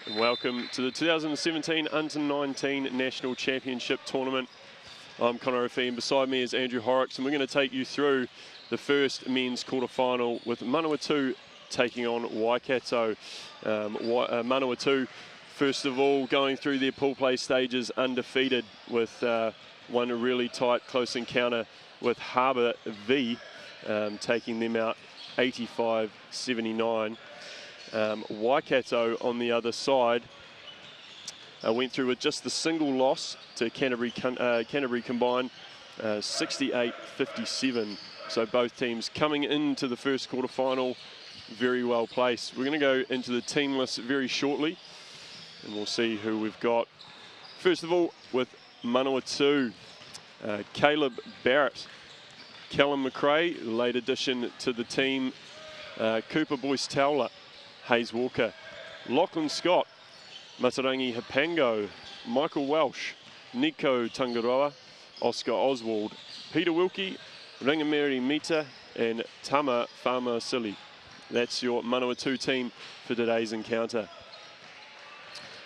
And welcome to the 2017 Under-19 National Championship Tournament. I'm Connor O'Fee, and beside me is Andrew Horrocks, and we're going to take you through the first men's quarterfinal with Manawatu taking on Waikato. Manawatu, first of all, going through their pool play stages undefeated with one really tight close encounter with Harbour V, taking them out 85-79. Waikato on the other side went through with just the single loss to Canterbury combined, 68-57. So both teams coming into the first quarterfinal very well placed. We're going to go into the team list very shortly, and we'll see who we've got. First of all, with Manawatu, Caleb Barrett, Callum McRae, late addition to the team, Cooper Boyce-Towler, Hayes Walker, Lachlan Scott, Matarangi Hapango, Michael Welsh, Nico Tangaroa, Oscar Oswald, Peter Wilkie, Rangamiri Mita, and Tama Farmasili. That's your Manawatu team for today's encounter.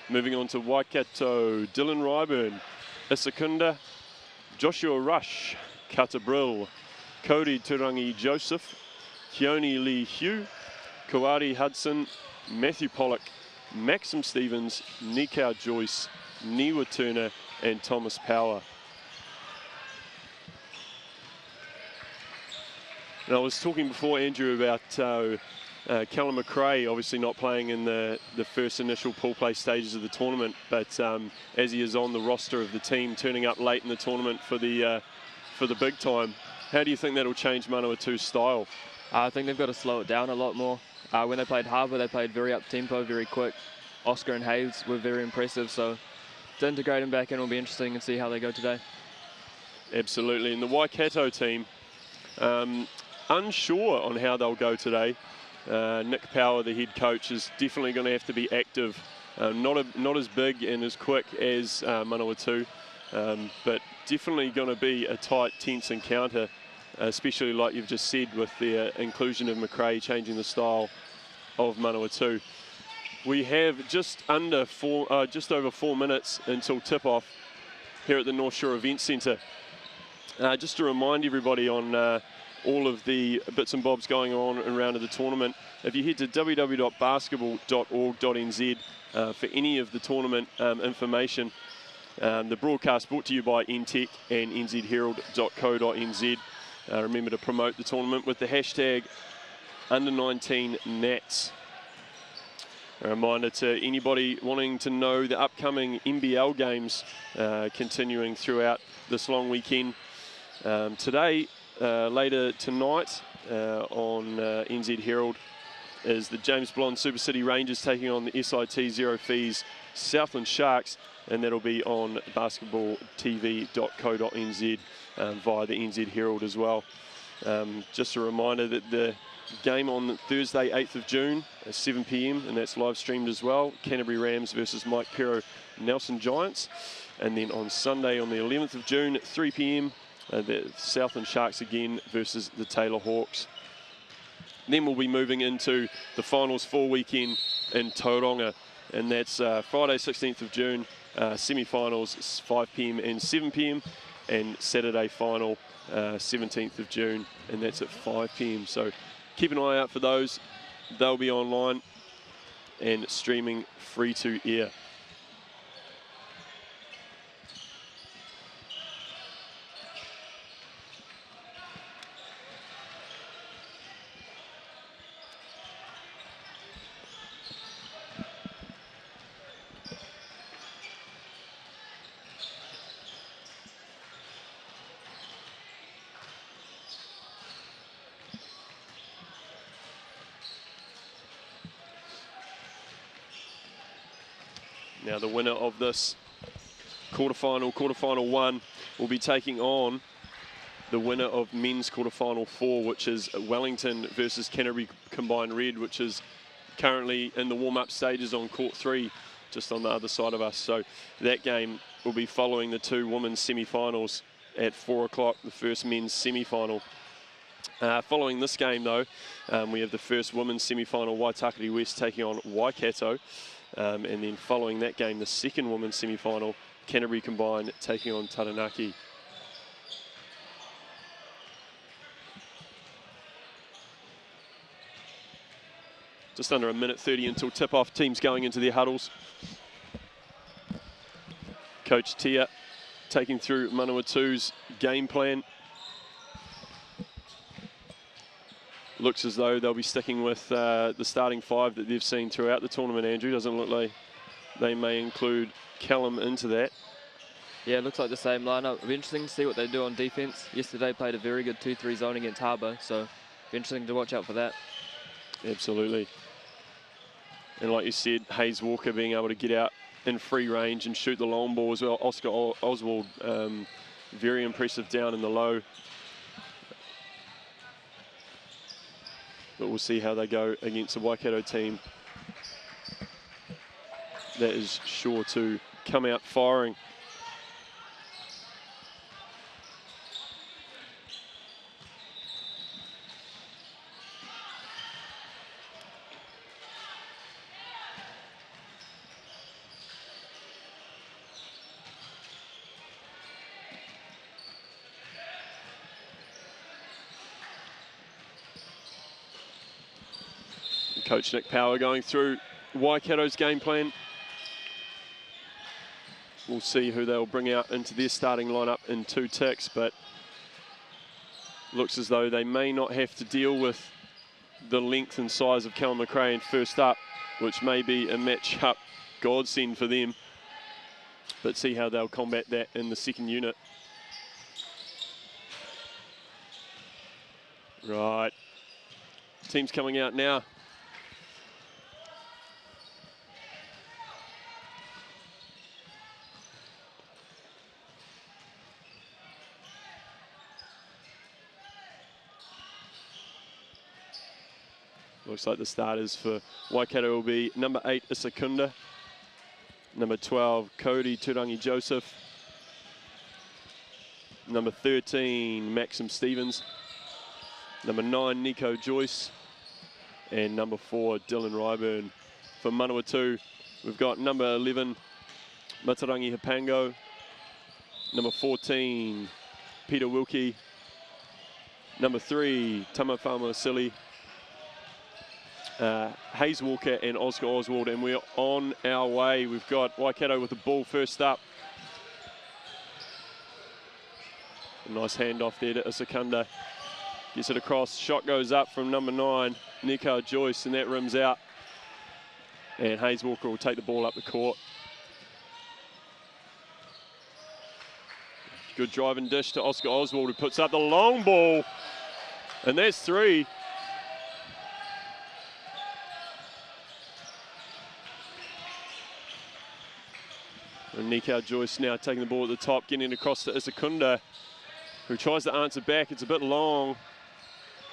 Moving on to Waikato, Dylan Ryburn, Isakunda, Joshua Rush, Kata Brill, Cody Turangi Joseph, Keone Lee Hugh, Kawari Hudson, Matthew Pollock, Maxim Stevens, Nikau Joyce, Niwa Turner, and Thomas Power. And I was talking before, Andrew, about Callum McRae obviously not playing in the first initial pool play stages of the tournament, but as he is on the roster of the team, turning up late in the tournament for the big time, how do you think that'll change Manawatu's style? I think they've got to slow it down a lot more. When they played Harbour, they played very up-tempo, very quick. Oscar and Hayes were very impressive, so to integrate them back in will be interesting and see how they go today. Absolutely, and the Waikato team, unsure on how they'll go today. Nick Power, the head coach, is definitely going to have to be active. Not as big and as quick as Manawatu, but definitely going to be a tight, tense encounter, especially like you've just said with the inclusion of McRae changing the style of Manawatu. We have just over 4 minutes until tip-off here at the North Shore Event Centre. Just to remind everybody on all of the bits and bobs going on around the tournament, if you head to www.basketball.org.nz for any of the tournament information. The broadcast brought to you by NTech and nzherald.co.nz. Remember to promote the tournament with the hashtag Under19Nats. A reminder to anybody wanting to know the upcoming NBL games continuing throughout this long weekend. Today, later tonight on NZ Herald, is the James Blonde Super City Rangers taking on the SIT Zero Fees Southland Sharks, and that'll be on basketballtv.co.nz via the NZ Herald as well. Just a reminder that the game on Thursday, 8th of June, at 7 p.m, and that's live streamed as well. Canterbury Rams versus Mike Pero Nelson Giants. And then on Sunday, on the 11th of June, at 3 p.m, the Southland Sharks again versus the Taylor Hawks. Then we'll be moving into the Finals 4 weekend in Tauranga, and that's Friday, 16th of June, semi-finals 5 p.m. and 7 p.m, and Saturday final 17th of June, and that's at 5 p.m. So keep an eye out for those. They'll be online and streaming free to air. Now the winner of this quarterfinal 1, will be taking on the winner of men's quarterfinal 4, which is Wellington versus Canterbury Combined Red, which is currently in the warm-up stages on court 3, just on the other side of us. So that game will be following the 2 women's semi-finals at 4 o'clock, the first men's semi-final. Following this game, though, we have the first women's semi-final, Waitakere West taking on Waikato. And then following that game, the second women's semi-final, Canterbury combined taking on Taranaki. Just under 1:30 until tip-off. Teams going into their huddles. Coach Tia taking through Manawatu's game plan. Looks as though they'll be sticking with the starting 5 that they've seen throughout the tournament, Andrew. Doesn't look like they may include Callum into that. Yeah, it looks like the same lineup. It'll be interesting to see what they do on defence. Yesterday played a very good 2-3 zone against Harbour, so it'll be interesting to watch out for that. Absolutely. And like you said, Hayes Walker being able to get out in free range and shoot the long ball as well. Oscar Oswald, very impressive down in the low. But we'll see how they go against the Waikato team that is sure to come out firing. Coach Nick Power going through Waikato's game plan. We'll see who they'll bring out into their starting lineup in 2 ticks, but looks as though they may not have to deal with the length and size of Callum McRae in first up, which may be a match-up godsend for them. But see how they'll combat that in the second unit. Right. Team's coming out now. Looks like the starters for Waikato will be number 8, Isakunda. Number 12, Cody Turangi Joseph. Number 13, Maxim Stevens. Number 9, Nico Joyce. And number 4, Dylan Ryburn. For Manawatu, we've got number 11, Matarangi Hapango. Number 14, Peter Wilkie. Number 3, Tamafama Silly. Hayes Walker and Oscar Oswald, and we're on our way. We've got Waikato with the ball first up. A nice handoff there to Isakunda. Gets it across, shot goes up from number 9, Nico Joyce, and that rims out. And Hayes Walker will take the ball up the court. Good driving dish to Oscar Oswald, who puts up the long ball, and that's 3. And Nico Joyce now taking the ball at the top, getting it across to Isakunda, who tries to answer back. It's a bit long.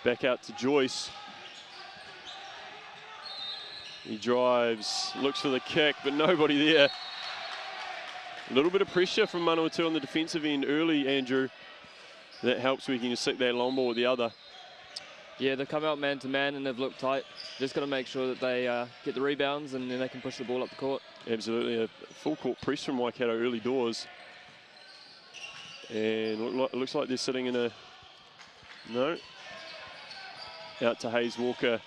Back out to Joyce. He drives, looks for the kick, but nobody there. A little bit of pressure from Manawatu on the defensive end early, Andrew. That helps when you can stick that long ball with the other. Yeah, they've come out man-to-man and they've looked tight. Just got to make sure that they get the rebounds and then they can push the ball up the court. Absolutely, a full court press from Waikato early doors. And it looks like they're sitting in a, no. Out to Hayes Walker,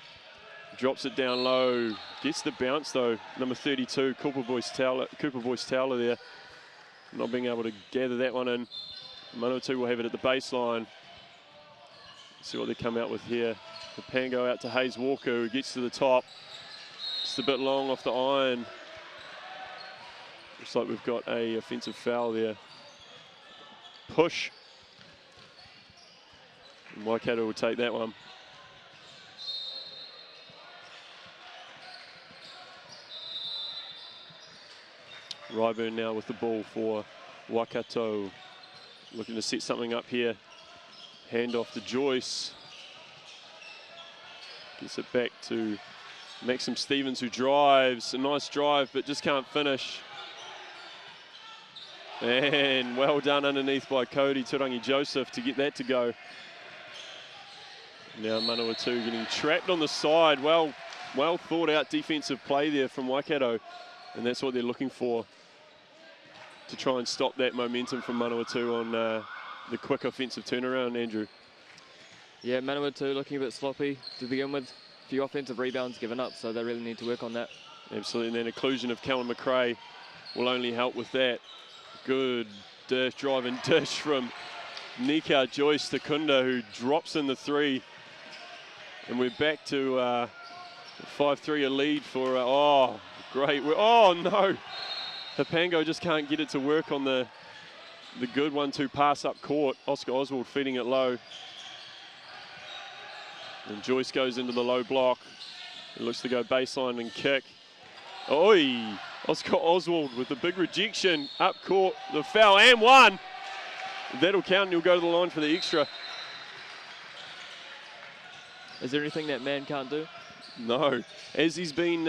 drops it down low, gets the bounce though. Number 32, Cooper Boyce Towler there, not being able to gather that one in. Manawatu will have it at the baseline. See what they come out with here. The Pango out to Hayes Walker, who gets to the top. Just a bit long off the iron. Looks like we've got a offensive foul there. Push. And Waikato will take that one. Ryburn now with the ball for Waikato. Looking to set something up here. Hand off to Joyce. Gets it back to Maxim Stevens, who drives. A nice drive, but just can't finish. And well done underneath by Cody Turangi Joseph to get that to go. Now Manawatu getting trapped on the side. Well well thought out defensive play there from Waikato, and that's what they're looking for to try and stop that momentum from Manawatu on the quick offensive turnaround, Andrew. Yeah, Manawatu looking a bit sloppy to begin with. A few offensive rebounds given up, so they really need to work on that. Absolutely, and then inclusion of Callum McRae will only help with that. Good dish, drive and dish from Nika Joyce to Kunda, who drops in the 3. And we're back to 5-3 a lead for, oh, great. Oh, no. Hapango just can't get it to work on the good 1-2 pass up court. Oscar Oswald feeding it low. And Joyce goes into the low block. It looks to go baseline and kick. Oi! Oscar Oswald with the big rejection up court. The foul and 1. That'll count and he'll go to the line for the extra. Is there anything that man can't do? No. As he's been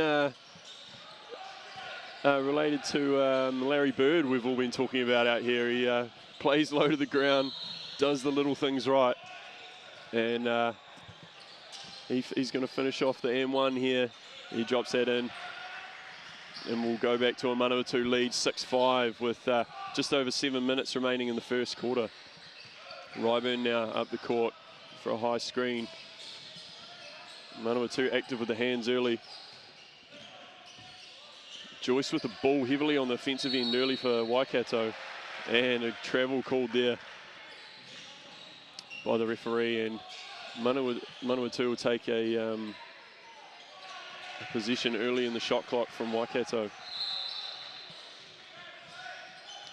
related to Larry Bird, we've all been talking about out here. He plays low to the ground, does the little things right. And he's going to finish off the M1 here. He drops that in. And we'll go back to a Manawatu lead, 6-5, with just over 7 minutes remaining in the first quarter. Ryburn now up the court for a high screen. Manawatu active with the hands early. Joyce with the ball heavily on the offensive end early for Waikato. And a travel called there by the referee. And Manawatu will take a position early in the shot clock from Waikato.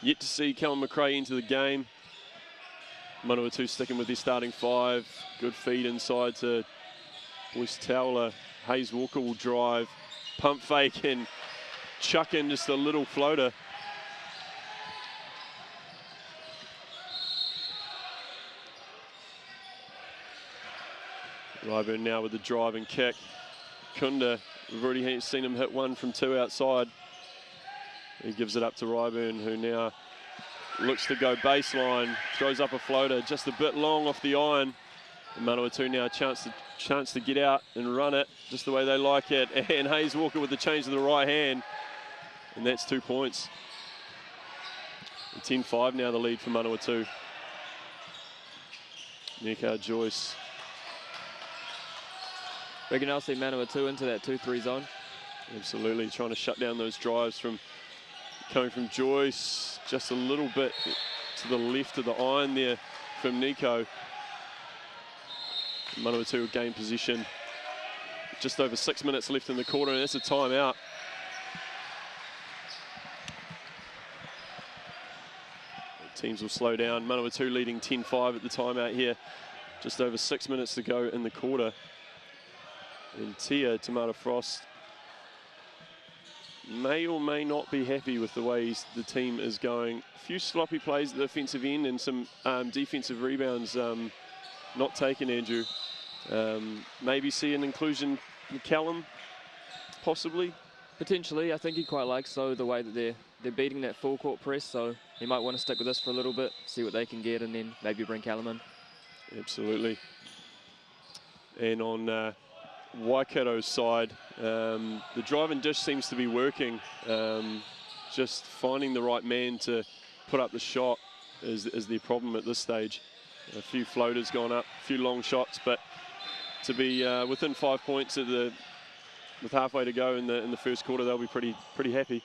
Yet to see Callum McRae into the game. Manawatu sticking with their starting 5. Good feed inside to Boyce Towler. Hayes Walker will drive, pump fake and chuck in just a little floater. Ryburn now with the drive and kick. Kunda, we've already seen him hit 1 from 2 outside. He gives it up to Ryburn, who now looks to go baseline, throws up a floater, just a bit long off the iron. And Manawatu now a chance to get out and run it just the way they like it. And Hayes Walker with the change to the right hand. And that's 2 points. 10-5 now the lead for Manawatu. Nika Joyce. We can now see Manawatu into that 2-3 zone. Absolutely, trying to shut down those drives coming from Joyce. Just a little bit to the left of the iron there from Nico. Manawatu gain position. Just over 6 minutes left in the quarter, and that's a timeout. Teams will slow down. Manawatu leading 10-5 at the timeout here. Just over 6 minutes to go in the quarter. And Tia Tomato Frost may or may not be happy with the way the team is going. A few sloppy plays at the offensive end and some defensive rebounds not taken, Andrew. Maybe see an inclusion in Callum, possibly. Potentially, I think he quite likes the way that they're beating that full court press, so he might want to stick with this for a little bit, see what they can get, and then maybe bring Callum in. Absolutely. And on Waikato's side, the drive and dish seems to be working. Just finding the right man to put up the shot is the problem at this stage. A few floaters gone up, a few long shots, but to be within 5 points with halfway to go in the first quarter, they'll be pretty happy.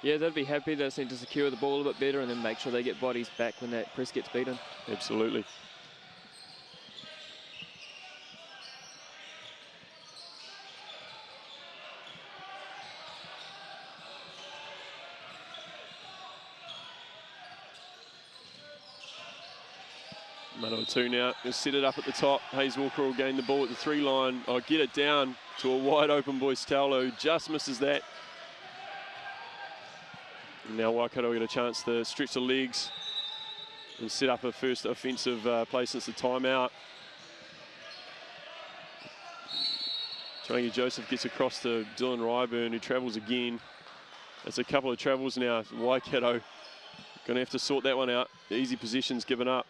Yeah, they'll be happy. They just need to secure the ball a bit better and then make sure they get bodies back when that press gets beaten. Absolutely. Manawatu now will set it up at the top. Hayes Walker will gain the ball at the 3 line. Get it down to a wide open Boyce Towler, who just misses that. And now Waikato will get a chance to stretch the legs and set up a first offensive play since the timeout. Tarangi Joseph gets across to Dylan Ryburn, who travels again. That's a couple of travels now. Waikato going to have to sort that one out. The easy possession's given up.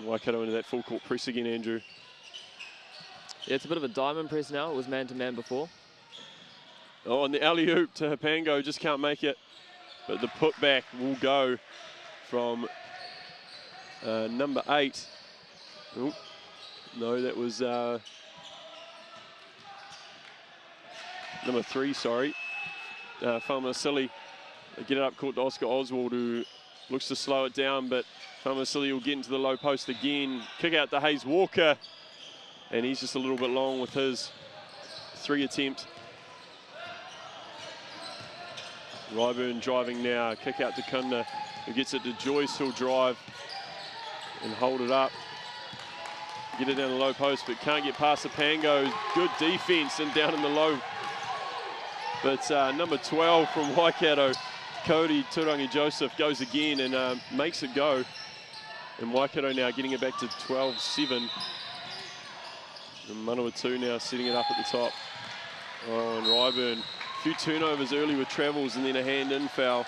Waikato into that full court press again, Andrew. Yeah, it's a bit of a diamond press now. It was man-to-man before. Oh, and the alley-oop to Hapango, just can't make it. But the putback will go from number 8. Oh, no, that was number 3, sorry. Fa'amausili. They get it up court to Oscar Oswald, who looks to slow it down, but Fa'amausili will get into the low post again. Kick out to Hayes Walker, and he's just a little bit long with his 3 attempt. Ryburn driving now, kick out to Kunda, who gets it to Joyce, who'll drive and hold it up. Get it down the low post, but can't get past the Pango. Good defense and down in the low. But number 12 from Waikato, Cody Turangi Joseph, goes again and makes it go. And Waikato now getting it back to 12-7. And Manawatu now setting it up at the top. Oh, and Ryburn, a few turnovers early with travels and then a hand-in foul.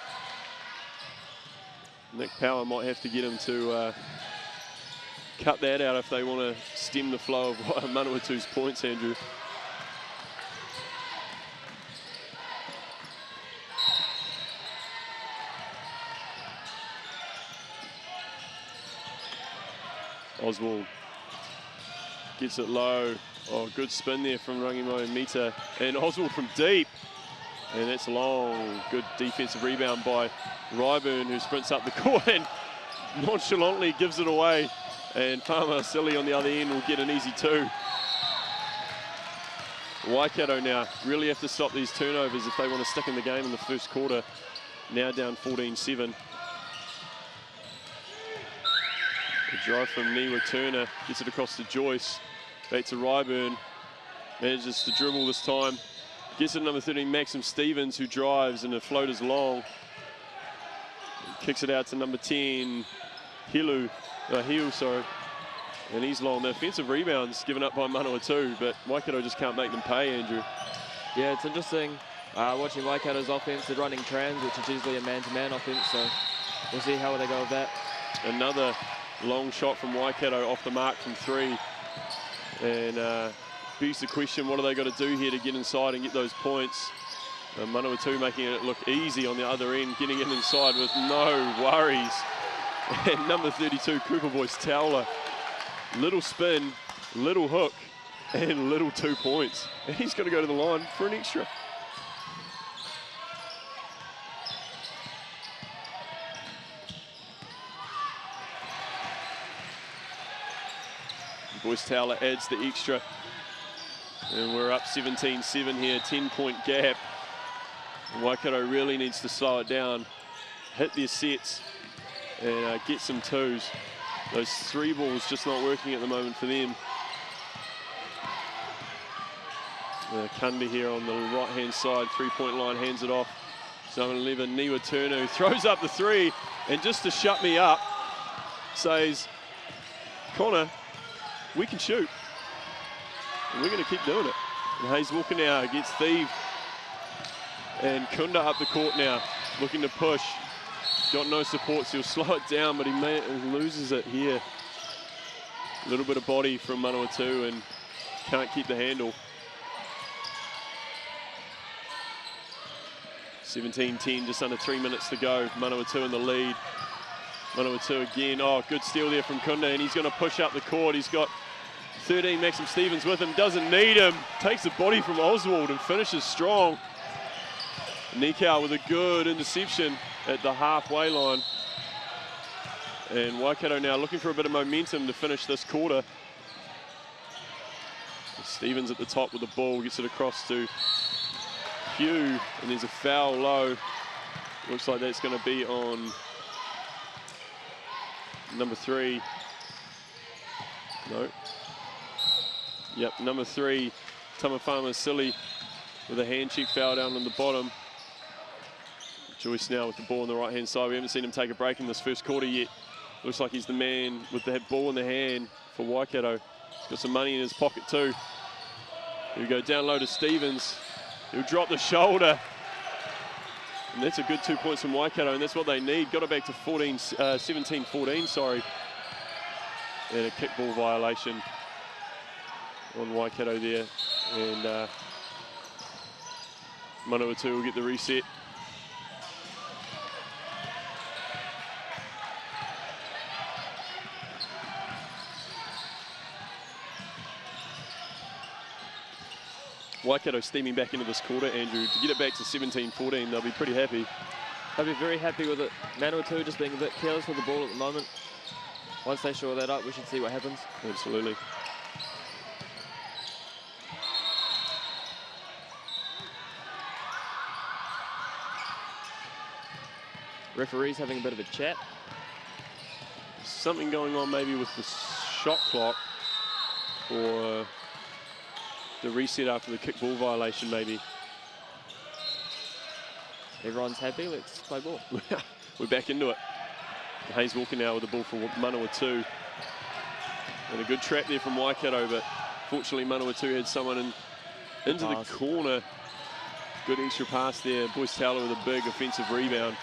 Nick Power might have to get him to cut that out if they want to stem the flow of Manawatu's points, Andrew. Oswald gets it low. Oh, good spin there from Rangimo Mita. And Oswald from deep. And that's long. Good defensive rebound by Ryburn, who sprints up the court and nonchalantly gives it away. And Fa'amausili on the other end will get an easy 2. Waikato now really have to stop these turnovers if they want to stick in the game in the first quarter. Now down 14-7. The drive from Niwa Turner, gets it across to Joyce. Back to Ryburn, manages to dribble this time. Gets it to number 13, Maxim Stevens, who drives, and the floater's long. Kicks it out to number 10, Hill, sorry. And he's long. The offensive rebounds given up by Manawatu, but Waikato just can't make them pay, Andrew. Yeah, it's interesting watching Waikato's offense. They're running trans, which is usually a man-to-man offense, so we'll see how they go with that. Another long shot from Waikato off the mark from 3. And begs the question, what are they got to do here to get inside and get those points? Manawatu making it look easy on the other end, getting it inside with no worries. And number 32, Cooper Boyce Towler. Little spin, little hook, and little 2 points. And he's got to go to the line for an extra. Boyce Towler adds the extra. And we're up 17-7 here, 10-point gap. Waikato really needs to slow it down, hit their sets, and get some 2s. Those 3 balls just not working at the moment for them. Kunda here on the right-hand side, 3-point line, hands it off. So 11, Niwa Turner, who throws up the 3, and just to shut me up, says, Connor, we can shoot. And we're going to keep doing it. And Hayes Walker now gets thieved. And Kunda up the court now, looking to push. Got no support, so he'll slow it down, but he loses it here. A little bit of body from Manawatu and can't keep the handle. 17-10, just under 3 minutes to go. Manawatu in the lead. Manawatu again. Oh, good steal there from Kunda, and he's going to push up the court. He's got 13, Maxim Stevens with him, doesn't need him. Takes the body from Oswald and finishes strong. Nikau with a good interception at the halfway line. And Waikato now looking for a bit of momentum to finish this quarter. Stevens at the top with the ball, gets it across to Hugh, and there's a foul low. Looks like that's going to be on number 3. No. Yep, number 3, Fa'amausili with a hand cheek foul down on the bottom. Joyce now with the ball on the right-hand side. We haven't seen him take a break in this first quarter yet. Looks like he's the man with the ball in the hand for Waikato. He's got some money in his pocket too. Here we go, down low to Stevens. He'll drop the shoulder. And that's a good 2 points from Waikato, and that's what they need. Got it back to 17-14, sorry. and a kickball violation on Waikato there, and Manawatu will get the reset. Waikato steaming back into this quarter, Andrew. To get it back to 17-14, they'll be pretty happy. They'll be very happy with it. Manawatu just being a bit careless with the ball at the moment. Once they shore that up, we should see what happens. Absolutely. Referee's having a bit of a chat. Something going on maybe with the shot clock, or the reset after the kickball violation maybe. Everyone's happy, let's play ball. We're back into it. Hayes Walker now with the ball for Manawatu. And a good trap there from Waikato, but fortunately Manawatu had someone into the corner. Good extra pass there. Boyce Towler with a big offensive rebound.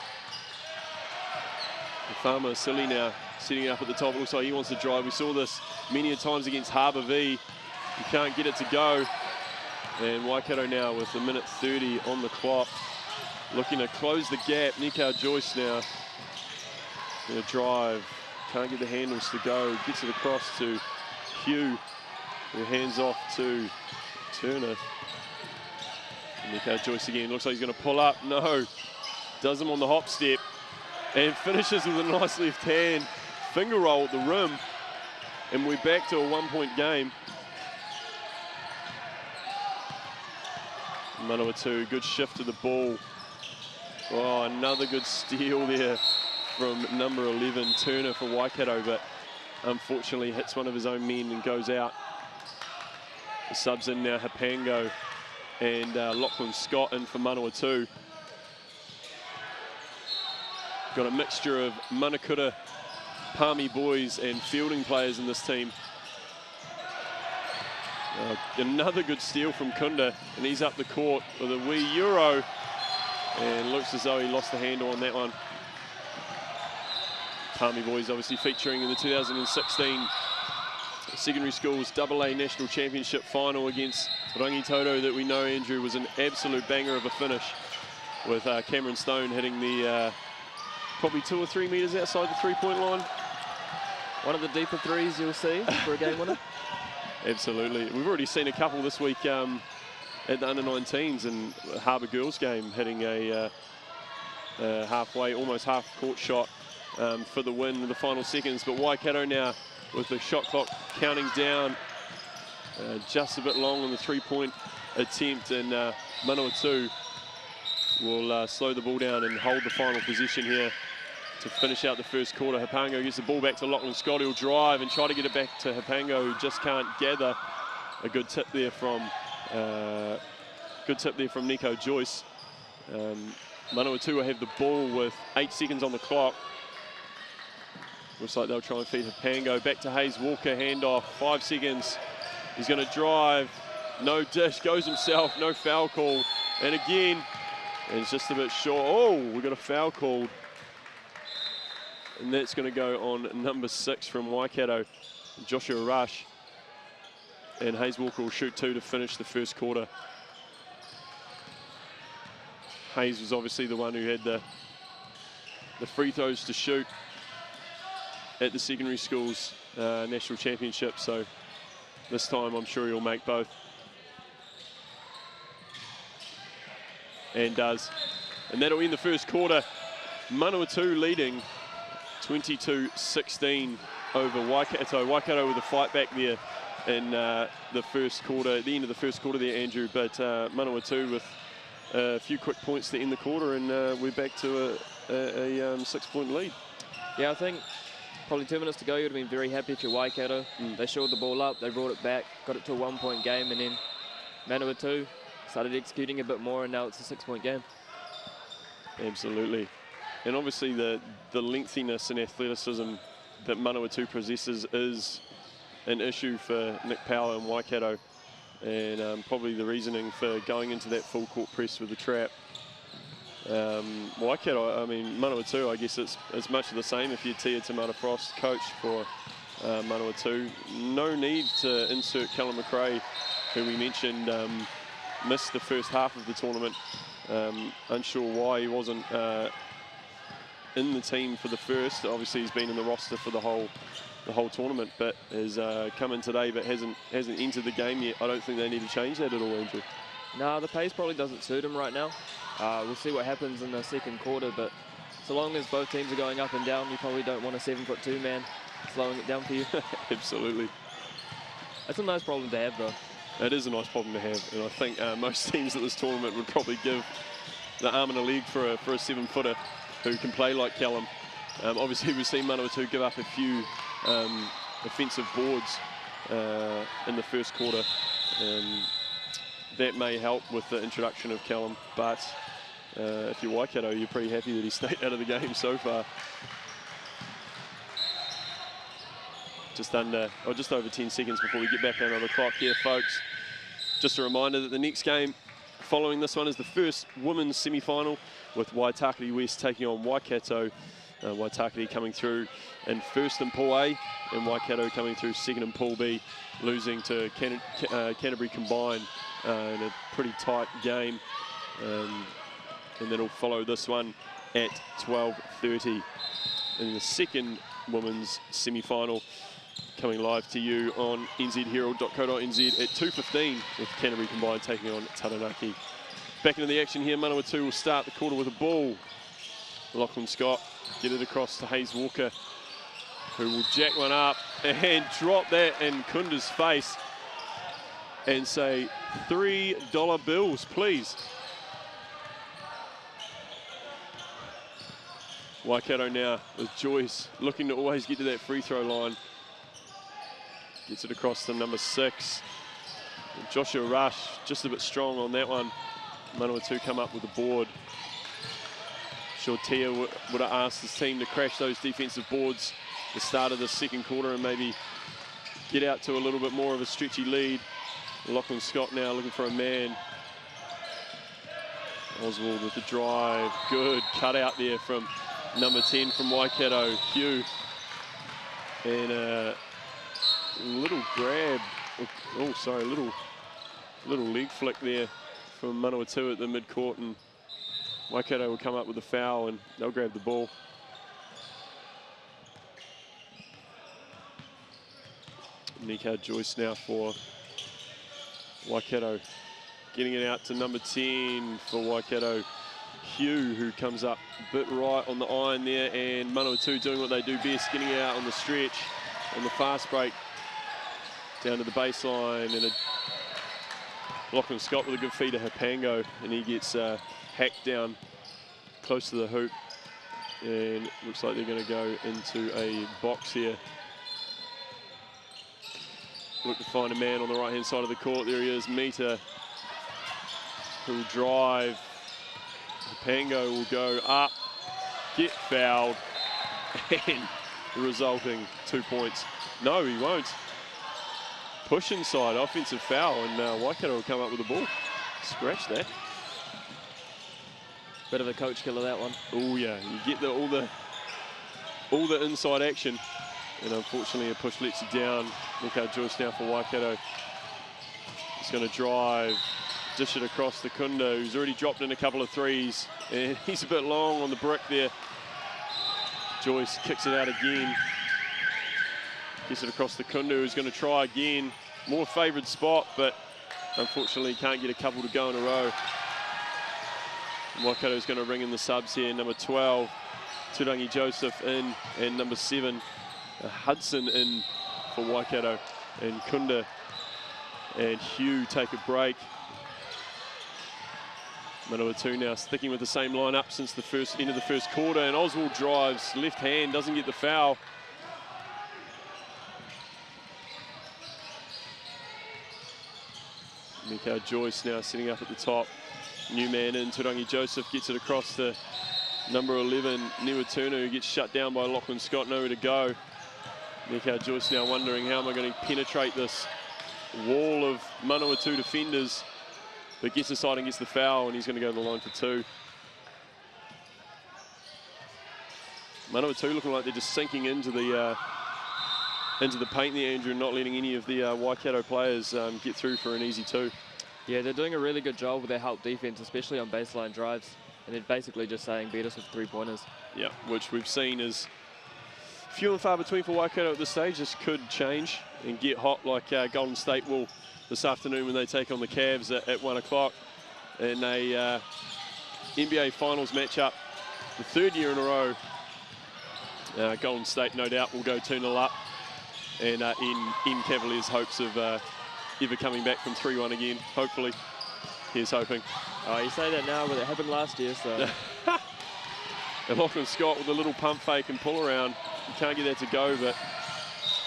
The Farmer Silly now setting it up at the top. Looks like he wants to drive. We saw this many a times against Harbour V. He can't get it to go. And Waikato now with a minute 30 on the clock, looking to close the gap. Nikau Joyce now going to drive. Can't get the handles to go. Gets it across to Hugh, who hands off to Turner. Nikau Joyce again. Looks like he's going to pull up. No. Does him on the hop step. And finishes with a nice left hand finger roll at the rim. And we're back to a 1-point game. Manawatu, good shift to the ball. Oh, another good steal there from number 11, Turner, for Waikato, but unfortunately hits one of his own men and goes out. The subs in now, Hapango and Lachlan Scott in for Manawatu. Got a mixture of Manakura, Palmy boys and fielding players in this team. Another good steal from Kunda, and he's up the court with a wee Euro, and looks as though he lost the handle on that one. Palmy boys obviously featuring in the 2016 secondary schools AA National Championship final against Rangitoto, that we know, Andrew, was an absolute banger of a finish, with Cameron Stone hitting the probably 2 or 3 meters outside the three-point line. One of the deeper threes you'll see for a game winner. Absolutely. We've already seen a couple this week at the under-19s and Harbour Girls game, hitting a halfway, almost half-court shot for the win in the final seconds. But Waikato now with the shot clock counting down, just a bit long on the three-point attempt, and Manawatu will slow the ball down and hold the final position here to finish out the first quarter. Hapango gets the ball back to Lachlan Scott. He'll drive and try to get it back to Hapango, who just can't gather. A good tip there from Nikau Joyce. Manawatu will have the ball with 8 seconds on the clock. Looks like they'll try and feed Hapango. Back to Hayes Walker, handoff, 5 seconds. He's going to drive, no dish, goes himself, no foul call. And again, and it's just a bit short. Oh, we got a foul called. And that's going to go on number 6 from Waikato, Joshua Rush. And Hayes Walker will shoot 2 to finish the first quarter. Hayes was obviously the one who had the free throws to shoot at the secondary schools national championship. So this time I'm sure he'll make both. And does. And that'll end the first quarter. Manawatu leading 22-16 over Waikato. Waikato with a fight back there in the first quarter, at the end of the first quarter there, Andrew. But Manawatu with a few quick points to end the quarter, and we're back to a 6-point lead. Yeah, I think probably 2 minutes to go, you'd have been very happy if you're Waikato. They shored the ball up, they brought it back, got it to a 1-point game, and then Manawatu started executing a bit more, and now it's a 6-point game. Absolutely. And obviously the lengthiness and athleticism that Manawatu possesses is an issue for Nick Powell and Waikato, and probably the reasoning for going into that full court press with the trap. Waikato, I mean, Manawatu, I guess it's much of the same if you're Tia Tamata Frost, coach for Manawatu. No need to insert Callum McRae, who we mentioned missed the first half of the tournament. Unsure why he wasn't in the team for the first. Obviously, he's been in the roster for the whole tournament, but has come in today, but hasn't entered the game yet. I don't think they need to change that at all, Andrew. No, the pace probably doesn't suit him right now. We'll see what happens in the second quarter, but so long as both teams are going up and down, you probably don't want a 7'2" man slowing it down for you. Absolutely. That's a nice problem to have, though. It is a nice problem to have, and I think most teams at this tournament would probably give the arm and a leg for a 7-footer who can play like Callum. Obviously, we've seen Manawatu give up a few offensive boards in the first quarter. That may help with the introduction of Callum, but if you're Waikato, you're pretty happy that he stayed out of the game so far. Just over 10 seconds before we get back on the clock here, folks. Just a reminder that the next game following this one is the first women's semi-final, with Waitakere West taking on Waikato. Waitakere coming through in first in Pool A, and Waikato coming through second in Pool B, losing to Canterbury combined in a pretty tight game. And that'll follow this one at 12:30 in the second women's semi-final, coming live to you on nzherald.co.nz at 2:15, with Canterbury combined taking on Taranaki. Back into the action here, Manawatu will start the quarter with a ball. Lachlan Scott get it across to Hayes Walker, who will jack one up and drop that in Kunda's face and say, $3 bills, please. Waikato now with Joyce looking to always get to that free throw line. Gets it across to number 6. And Joshua Rush just a bit strong on that one. Manawatu come up with the board. Sure, Tia would have asked his team to crash those defensive boards at the start of the second quarter and maybe get out to a little bit more of a stretchy lead. Lachlan Scott now looking for a man. Oswald with the drive. Good cut out there from number 10 from Waikato, Hugh. And a little grab. Oh, sorry, little leg flick there from Manawatu at the midcourt, and Waikato will come up with a foul and they'll grab the ball. Nika Joyce now for Waikato. Getting it out to number 10 for Waikato, Hugh, who comes up a bit right on the iron there, and Manawatu doing what they do best, getting it out on the stretch, on the fast break, down to the baseline, and Lachlan Scott with a good feed to Hapango, and he gets hacked down close to the hoop, and looks like they're going to go into a box here. Look to find a man on the right-hand side of the court. There he is, Mita, who will drive. Hapango will go up, get fouled, and the resulting 2 points. No, he won't. Push inside, offensive foul, and Waikato will come up with the ball. Scratch that. Bit of a coach killer, that one. Oh yeah, you get all the inside action, and unfortunately a push lets you down. Nico Joyce now for Waikato. He's going to drive, dish it across to Kunda, who's already dropped in a couple of threes, and he's a bit long on the brick there. Joyce kicks it out again. Gets it across to Kunda, who's going to try again. More favoured spot, but unfortunately can't get a couple to go in a row. Waikato's going to ring in the subs here. Number 12, Turangi Joseph in, and number 7, Hudson in for Waikato. And Kunda and Hugh take a break. Manawatu now sticking with the same lineup since the end of the first quarter, and Oswald drives, left hand, doesn't get the foul. Mikau Joyce now sitting up at the top. New man in, Turangi Joseph gets it across to number 11, Niwatuna, who gets shut down by Lachlan Scott, nowhere to go. Mikau Joyce now wondering, how am I going to penetrate this wall of Manawatu defenders? But gets inside and gets the foul, and he's going to go to the line for 2. Manawatu looking like they're just sinking into into the paint there, Andrew, and not letting any of the Waikato players get through for an easy 2. Yeah, they're doing a really good job with their help defense, especially on baseline drives. And they're basically just saying, beat us with 3-pointers. Yeah, which we've seen is few and far between for Waikato at this stage. This could change and get hot like Golden State will this afternoon when they take on the Cavs at 1 o'clock in a NBA Finals matchup. The 3rd year in a row. Golden State, no doubt, will go 2-0 up and end Cavaliers' hopes of ever coming back from 3-1 again. Hopefully, here's hoping. Oh, you say that now, but it happened last year, so. And Lachlan Scott with a little pump fake and pull around. You can't get that to go, but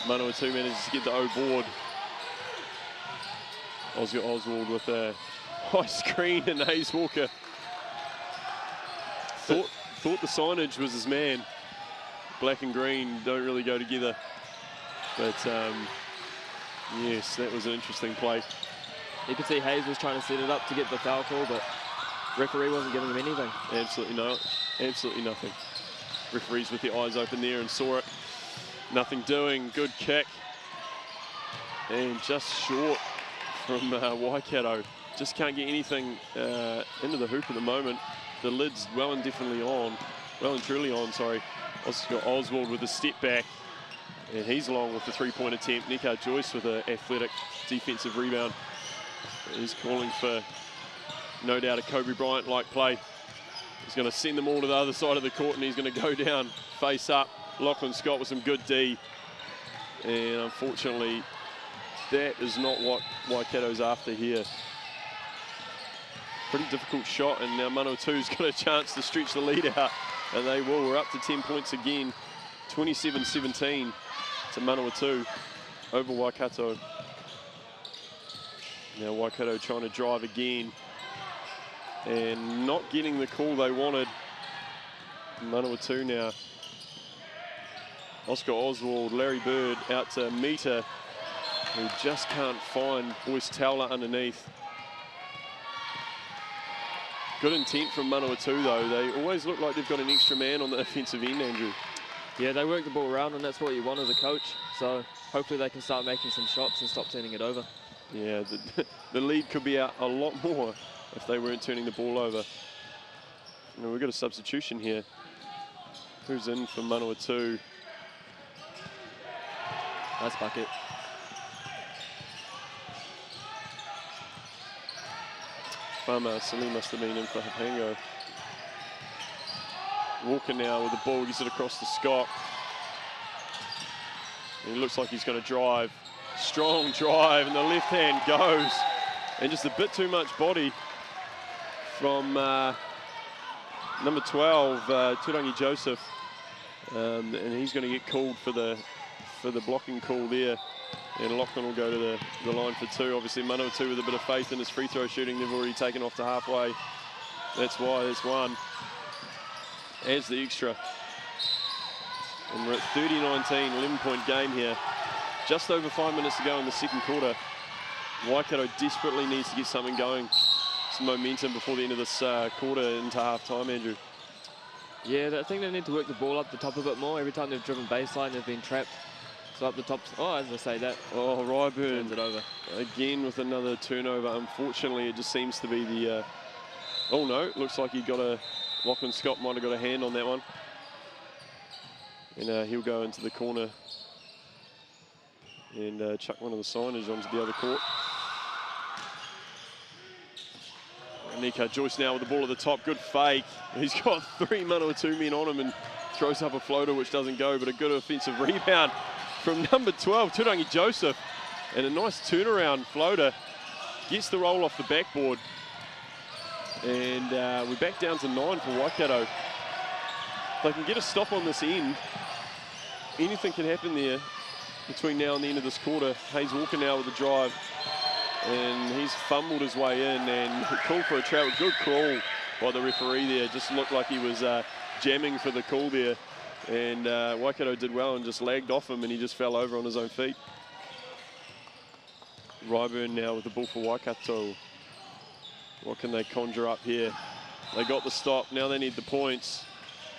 Manawatu manages to get the O board. Oscar Oswald with a high screen, and Hayes Walker thought the signage was his man. Black and green don't really go together. But yes, that was an interesting play. You could see Hayes was trying to set it up to get the foul call, but referee wasn't giving him anything. Absolutely not. Absolutely nothing. Referees with their eyes open there and saw it. Nothing doing. Good kick. And just short from Waikato. Just can't get anything into the hoop at the moment. The lid's well and truly on, sorry. Oscar Oswald with a step back. And he's along with the 3-point attempt. Nico Joyce with an athletic defensive rebound. He's calling for, no doubt, a Kobe Bryant-like play. He's going to send them all to the other side of the court, and he's going to go down, face up. Lachlan Scott with some good D. And unfortunately, that is not what Waikato's after here. Pretty difficult shot, and now Manawatu's got a chance to stretch the lead out, and they will. We're up to 10 points again. 27-17 to Manawatu over Waikato. Now Waikato trying to drive again and not getting the call they wanted. Manawatu now. Oscar Oswald, Larry Bird out to Mita, who just can't find Boyce Towler underneath. Good intent from Manawatu though. They always look like they've got an extra man on the offensive end, Andrew. Yeah, they work the ball around, and that's what you want as a coach. So hopefully they can start making some shots and stop turning it over. Yeah, the lead could be out a lot more if they weren't turning the ball over. And we've got a substitution here. Who's in for Manawatu? Nice bucket. Fama Salim must have been in for Hapango. Walker now with the ball, gets it across to Scott. And he looks like he's going to drive. Strong drive, and the left hand goes. And just a bit too much body from number 12, Turangi Joseph. And he's going to get called for the blocking call there. And Lachlan will go to the line for 2. Obviously, Manawatu with a bit of faith in his free throw shooting. They've already taken off to halfway. That's why there's 1. Adds the extra. And we're at 30-19, 11-point game here. Just over 5 minutes to go in the second quarter. Waikato desperately needs to get something going. Some momentum before the end of this quarter into half-time, Andrew. Yeah, I think they need to work the ball up the top a bit more. Every time they've driven baseline, they've been trapped. So up the top, as I say that. Oh, Ryburn turns it over. Again with another turnover. Unfortunately, it just seems to be the... oh no, looks like he got a... Lachlan Scott might have got a hand on that one. And he'll go into the corner and chuck one of the signage onto the other court. And Nico Joyce now with the ball at the top. Good fake. He's got 3 Manawatu men on him and throws up a floater which doesn't go, but a good offensive rebound from number 12, Turangi Joseph. And a nice turnaround floater. Gets the roll off the backboard. And we're back down to 9 for Waikato. If they can get a stop on this end, anything can happen there between now and the end of this quarter. Hayes Walker now with the drive. And he's fumbled his way in and called for a travel. Good call by the referee there. Just looked like he was jamming for the call there. And Waikato did well and just lagged off him, and he just fell over on his own feet. Ryburn now with the ball for Waikato. What can they conjure up here? They got the stop. Now they need the points.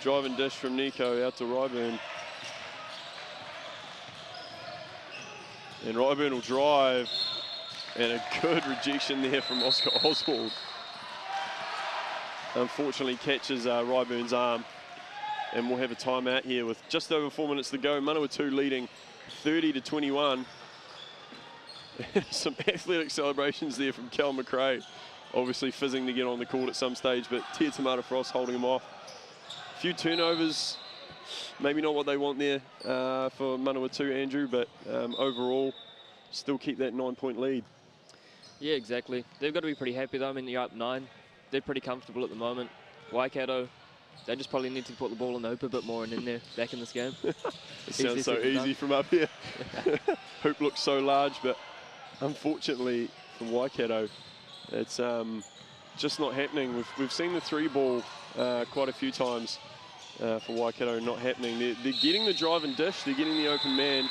Drive and dish from Nico out to Ryburn. And Ryburn will drive. And a good rejection there from Oscar Oswald. Unfortunately catches Ryburn's arm. And we'll have a timeout here with just over 4 minutes to go. Manawatu leading 30-21. Some athletic celebrations there from Cal McRae. Obviously fizzing to get on the court at some stage, but Tia Tamata Frost holding him off. A few turnovers, maybe not what they want there for Manawatu, Andrew, but overall, still keep that 9-point lead. Yeah, exactly. They've got to be pretty happy though. I mean, they're up 9. They're pretty comfortable at the moment. Waikato, they just probably need to put the ball in the hoop a bit more and in there, back in this game. It sounds so easy from up here. Hoop looks so large, but unfortunately for Waikato, it's just not happening. We've seen the 3-ball quite a few times for Waikato, not happening. They're getting the drive and dish, they're getting the open man.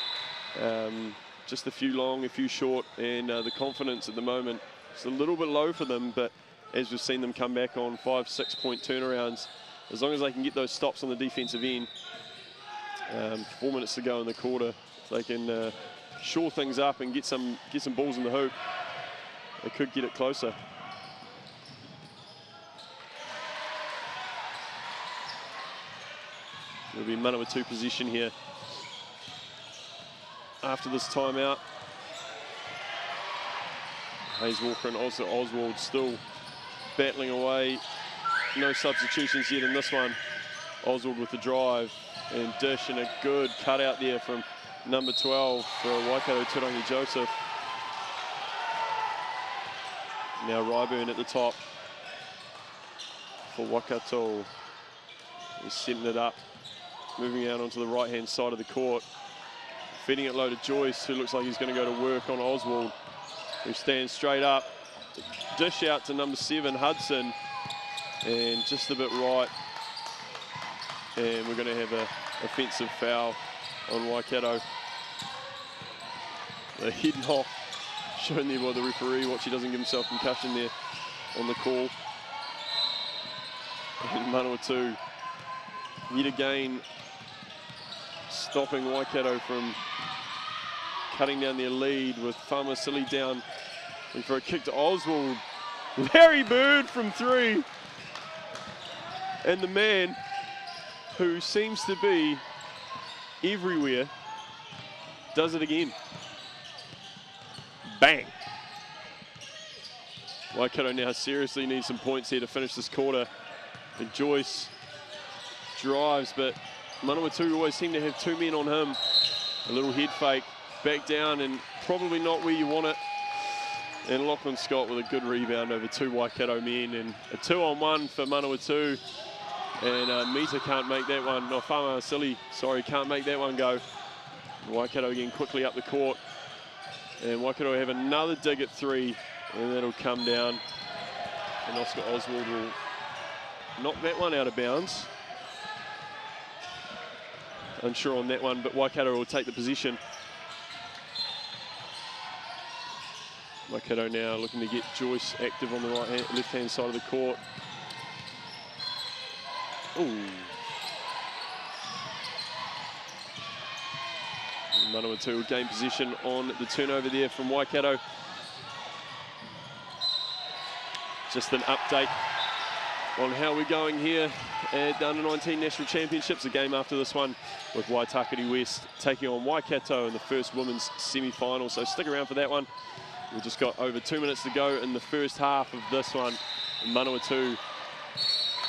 Just a few long, a few short, and the confidence at the moment is a little bit low for them, but as we've seen them come back on 5-6 point turnarounds, as long as they can get those stops on the defensive end, 4 minutes to go in the quarter, if they can shore things up and get some balls in the hoop, they could get it closer. It'll be Manawatu position here after this timeout. Hayes Walker and also Oswald still battling away. No substitutions yet in this one. Oswald with the drive and dish, and a good cutout there from number 12 for Waikato, Turangi Joseph. Now Ryburn at the top for Waikato. He's setting it up, moving out onto the right-hand side of the court. Feeding it low to Joyce, who looks like he's going to go to work on Oswald, who stands straight up. Dish out to number 7, Hudson, and just a bit right. And we're going to have an offensive foul on Waikato. The head knock shown there by the referee. Watch he doesn't give himself concussion there on the call. And Manawatu yet again stopping Waikato from cutting down their lead, with Famasili down and for a kick to Oswald. Larry Bird from 3. And the man who seems to be everywhere does it again. Bang. Waikato now seriously needs some points here to finish this quarter. And Joyce drives, but Manawatu always seem to have 2 men on him. A little head fake, back down, and probably not where you want it. And Lachlan Scott with a good rebound over 2 Waikato men, and a 2-on-1 for Manawatu. And Mita can't make that one. No, Famasili, sorry, can't make that one go. Waikato again quickly up the court. And Waikato have another dig at 3, and that'll come down. And Oscar Oswald will knock that one out of bounds. Unsure on that one, but Waikato will take the position. Waikato now looking to get Joyce active on the left-hand side of the court. Ooh. Manawatu will gain position on the turnover there from Waikato. Just an update on how we're going here at the Under-19 National Championships. A game after this one with Waitakere West taking on Waikato in the first women's semi-final. So stick around for that one. We've just got over 2 minutes to go in the first half of this one. Manawatu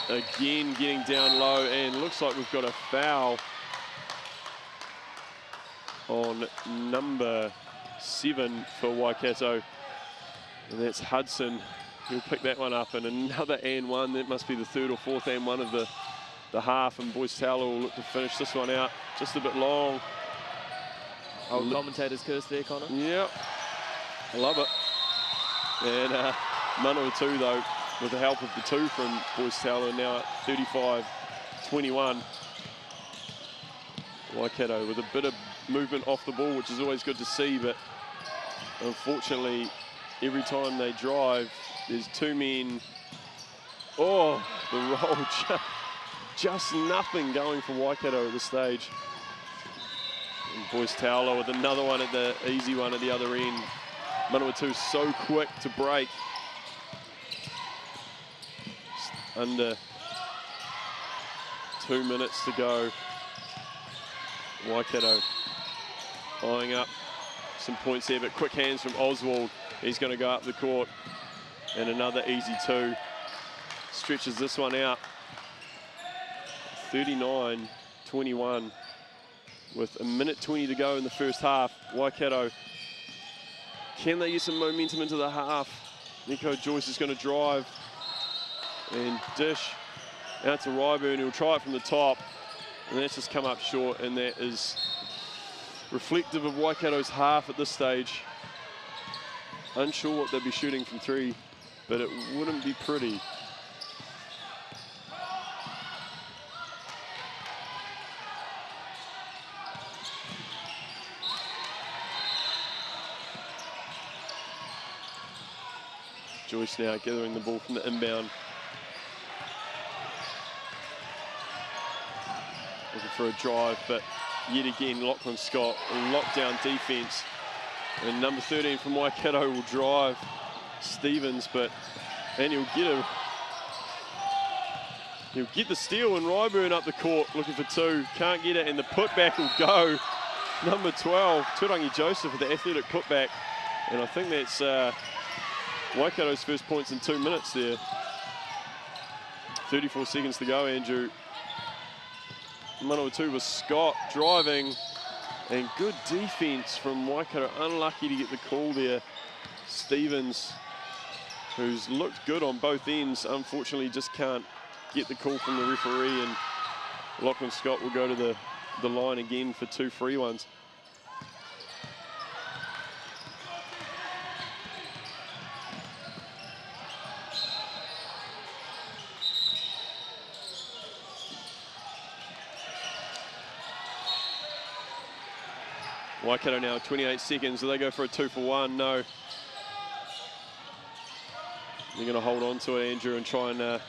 again getting down low, and looks like we've got a foul on number 7 for Waikato. And that's Hudson. He'll pick that one up, and another and one. That must be the 3rd or 4th and one of the half, and Boyce Taylor will look to finish this one out. Just a bit long. Old commentator's curse there, Connor. Yep. I love it. And Manawatu, though, with the help of the 2 from Boyce Taylor, now at 35-21. Waikato with a bit of movement off the ball, which is always good to see, but unfortunately, every time they drive, there's 2 men. Oh, the roll, just nothing going for Waikato at this stage. And Boyce Towler with another one at the easy one at the other end. Manawatu so quick to break. Just under 2 minutes to go. Waikato eyeing up some points there, but quick hands from Oswald. He's going to go up the court. And another easy two. Stretches this one out. 39-21 with a minute 20 to go in the first half. Waikato, can they get some momentum into the half? Nico Joyce is going to drive and dish out to Ryburn. He'll try it from the top, and that's just come up short, and that is reflective of Waikato's half at this stage. Unsure what they'll be shooting from three, but it wouldn't be pretty. Joyce now gathering the ball from the inbound. Looking for a drive, but yet again, Lachlan Scott, a lockdown defense. And number 13 from Waikato will drive Stevens, and he'll get the steal, and Ryburn up the court looking for two. Can't get it, and the putback will go. Number 12, Turangi Joseph with the athletic putback. And I think that's Waikato's first points in 2 minutes there. 34 seconds to go, Andrew. Manawatu with Scott driving, and good defense from Waikato. Unlucky to get the call there. Stevens, who's looked good on both ends, unfortunately just can't get the call from the referee, and Lachlan Scott will go to the line again for 2 free ones. Waikato now 28 seconds. Do they go for a 2-for-1? No. They're going to hold on to it, Andrew, and try and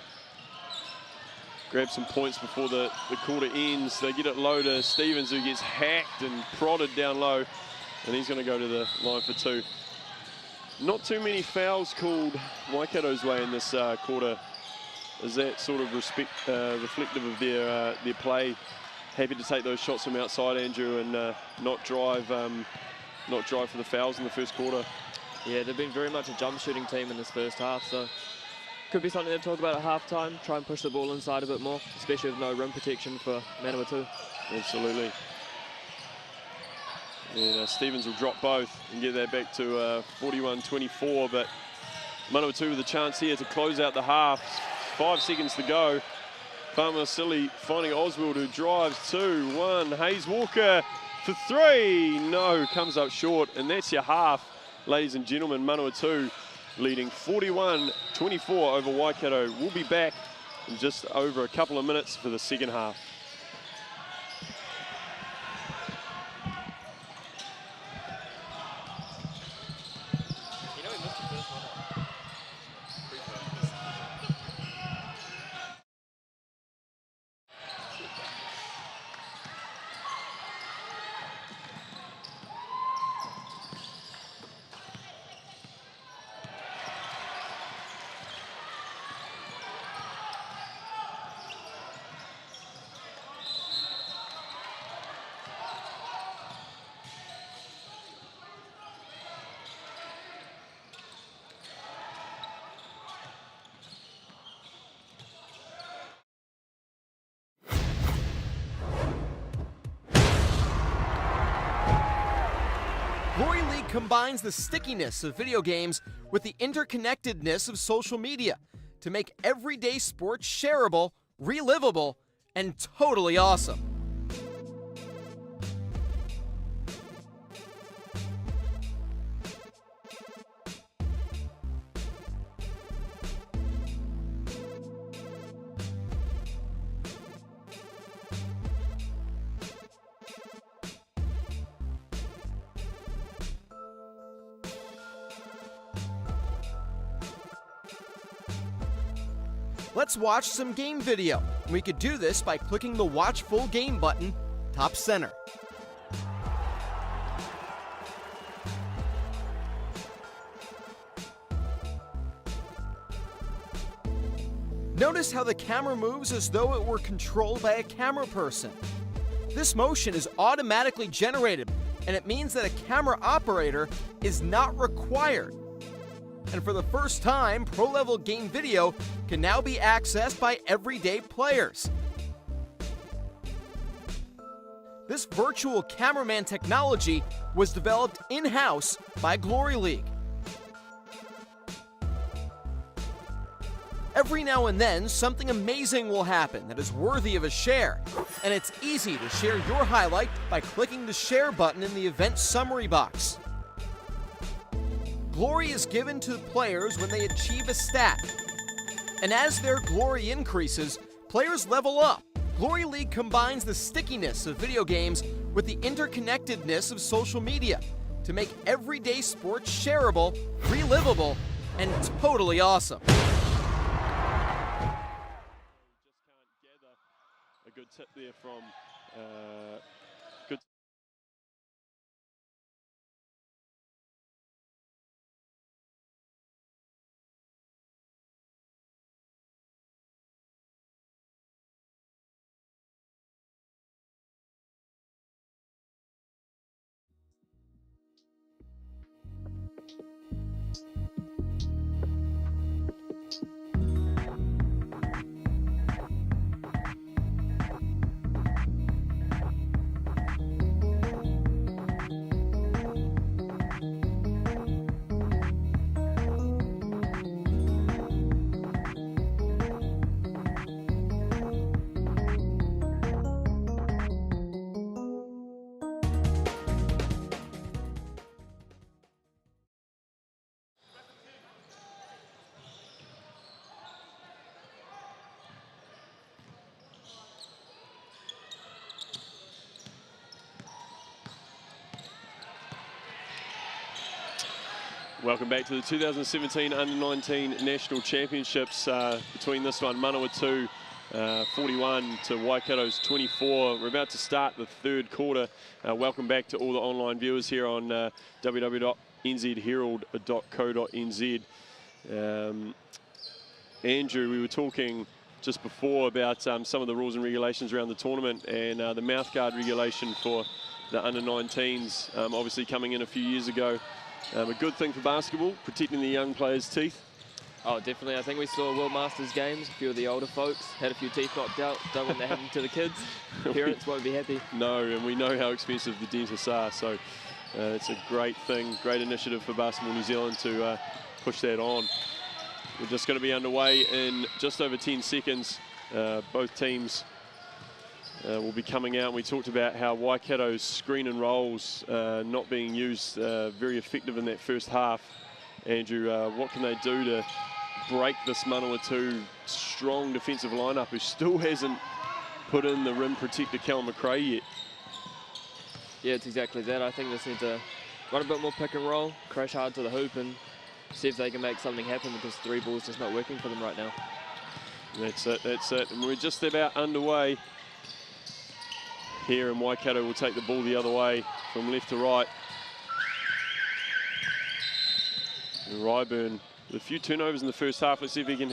grab some points before the quarter ends. They get it low to Stevens, who gets hacked and prodded down low, and he's going to go to the line for 2. Not too many fouls called Waikato's way in this quarter. Is that sort of reflective of their play? Happy to take those shots from outside, Andrew, and not drive for the fouls in the first quarter. Yeah, they've been very much a jump shooting team in this first half, so could be something to talk about at halftime. Try and push the ball inside a bit more, especially with no rim protection for Manawatu. Absolutely. And Stevens will drop both and get that back to 41-24, but Manawatu with a chance here to close out the half. 5 seconds to go. Farmasili finding Oswald, who drives 2-1. Hayes Walker for 3. No, comes up short, and that's your half, ladies and gentlemen. Manawatu leading 41-24 over Waikato. We'll be back in just over a couple of minutes for the second half. Glory League combines the stickiness of video games with the interconnectedness of social media to make everyday sports shareable, relivable, and totally awesome. Let's watch some game video. We could do this by clicking the Watch Full Game button, top center. Notice how the camera moves as though it were controlled by a camera person. This motion is automatically generated, and it means that a camera operator is not required. And for the first time, pro-level game video can now be accessed by everyday players. This virtual cameraman technology was developed in-house by Glory League. Every now and then, something amazing will happen that is worthy of a share, and it's easy to share your highlight by clicking the share button in the event summary box. Glory is given to players when they achieve a stat, and as their glory increases, players level up. Glory League combines the stickiness of video games with the interconnectedness of social media to make everyday sports shareable, relivable, and totally awesome. A good tip there from good. Welcome back to the 2017 Under-19 National Championships. Between this one, Manawatu 41 to Waikato's 24. We're about to start the third quarter. Welcome back to all the online viewers here on www.nzherald.co.nz. Andrew, we were talking just before about some of the rules and regulations around the tournament, and the mouthguard regulation for the Under-19s, obviously coming in a few years ago. A good thing for basketball, protecting the young players' teeth. Oh, definitely. I think we saw World Masters games. A few of the older folks had a few teeth knocked out. Don't want that happening to the kids. Parents won't be happy. No, and we know how expensive the dentists are, so it's a great thing, great initiative for Basketball New Zealand to push that on. We're just going to be underway in just over 10 seconds. Both teams will be coming out. We talked about how Waikato's screen and rolls not being used very effective in that first half. Andrew, what can they do to break this Manawatu strong defensive lineup who still hasn't put in the rim protector Cal McRae yet? Yeah, it's exactly that. I think they just need to run a bit more pick and roll, crash hard to the hoop, and see if they can make something happen, because three ball's just not working for them right now. That's it, that's it. And we're just about underway here, and Waikato will take the ball the other way from left to right. And Ryburn with a few turnovers in the first half. Let's see if he can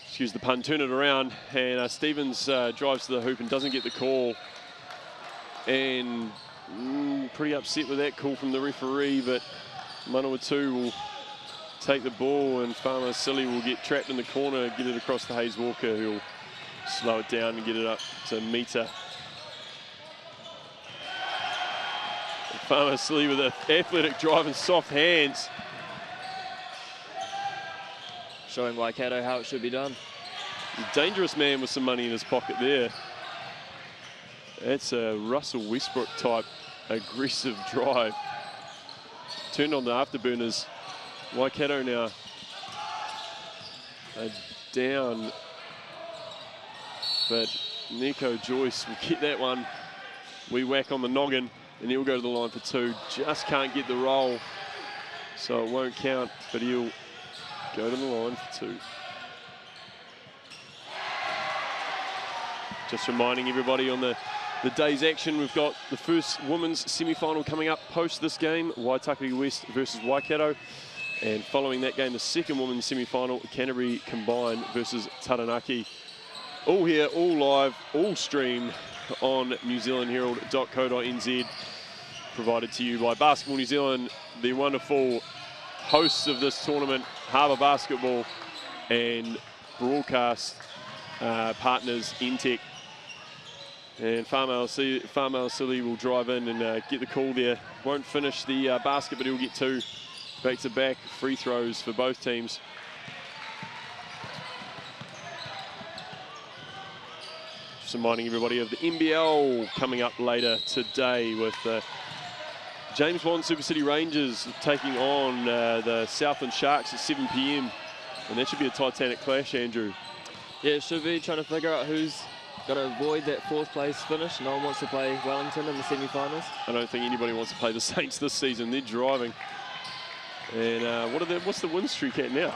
excuse the pun, turn it around. And Stevens drives to the hoop and doesn't get the call. And pretty upset with that call from the referee, but Manawatu will take the ball, and Farmer Silly will get trapped in the corner, get it across to Hayes Walker, who'll slow it down and get it up to Mita. Farmer Silly with an athletic drive and soft hands. Showing Waikato how it should be done. A dangerous man with some money in his pocket there. That's a Russell Westbrook type aggressive drive. Turned on the afterburners. Waikato now down, but Nico Joyce will get that one. We whack on the noggin, and he'll go to the line for two. Just can't get the roll, so it won't count, but he'll go to the line for two. Just reminding everybody on the day's action, we've got the first women's semi-final coming up post this game, Waitakere West versus Waikato. And following that game, the second women's semi-final, Canterbury Combined versus Taranaki. All here, all live, all streamed on newzealandherald.co.nz. Provided to you by Basketball New Zealand, the wonderful hosts of this tournament, Harbour Basketball, and broadcast partners, Intech. And Farmale Silly will drive in and get the call there. Won't finish the basket, but he'll get two back-to-back free throws for both teams. Just reminding everybody of the NBL coming up later today with James Wan Super City Rangers taking on the Southland Sharks at 7 p.m. And that should be a titanic clash, Andrew. Yeah, it should be. Trying to figure out who's got to avoid that fourth place finish. No one wants to play Wellington in the semi-finals. I don't think anybody wants to play the Saints this season. They're driving. And what's the win streak at now?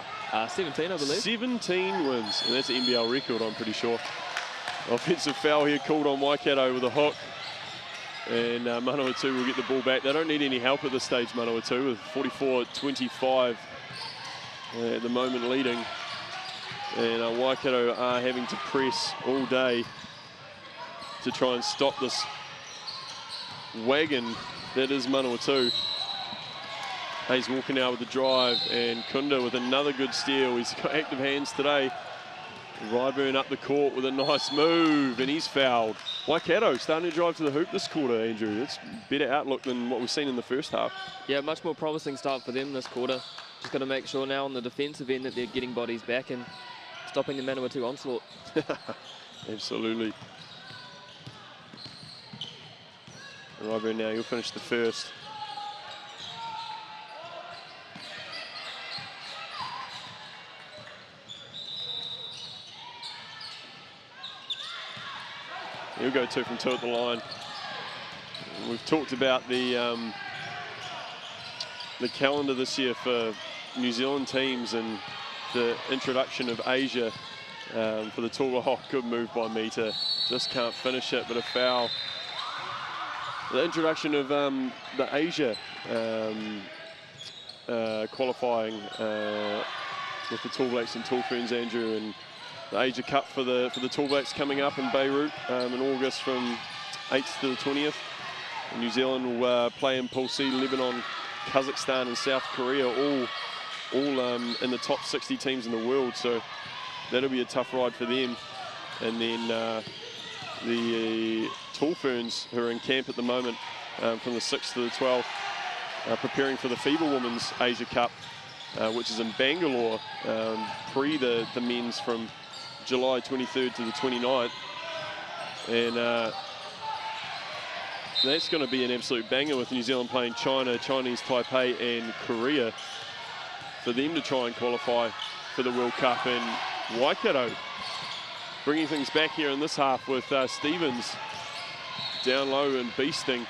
17, I believe. 17 wins, and that's an NBL record, I'm pretty sure. Offensive foul here called on Waikato with a hook. And Manawatu will get the ball back. They don't need any help at this stage, Manawatu, with 44-25 at the moment leading. And Waikato are having to press all day to try and stop this wagon that is Manawatu. Hayes walking now with the drive, and Kunda with another good steal. He's got active hands today. Ryburn up the court with a nice move, and he's fouled. Waikato starting to drive to the hoop this quarter, Andrew. It's better outlook than what we've seen in the first half. Yeah, much more promising start for them this quarter. Just got to make sure now on the defensive end that they're getting bodies back and stopping the Manawatu onslaught. Absolutely. Ryburn now, he'll finish the first. He'll go 2 from 2 at the line. We've talked about the calendar this year for New Zealand teams and the introduction of Asia for the tour. Oh, good move by Mita. Just can't finish it, but a foul. The introduction of the Asia qualifying with the Tall Blacks and Tall Ferns, Andrew, and the Asia Cup for the Tall Blacks coming up in Beirut in August from 8th to the 20th. And New Zealand will play in Pool C, Lebanon, Kazakhstan and South Korea, all in the top 60 teams in the world. So that'll be a tough ride for them. And then the Tall Ferns, who are in camp at the moment from the 6th to the 12th, preparing for the FIBA Women's Asia Cup, which is in Bangalore, pre the men's from July 23rd to the 29th. And that's going to be an absolute banger with New Zealand playing China, Chinese Taipei and Korea for them to try and qualify for the World Cup. And Waikato bringing things back here in this half with Stevens down low and beasting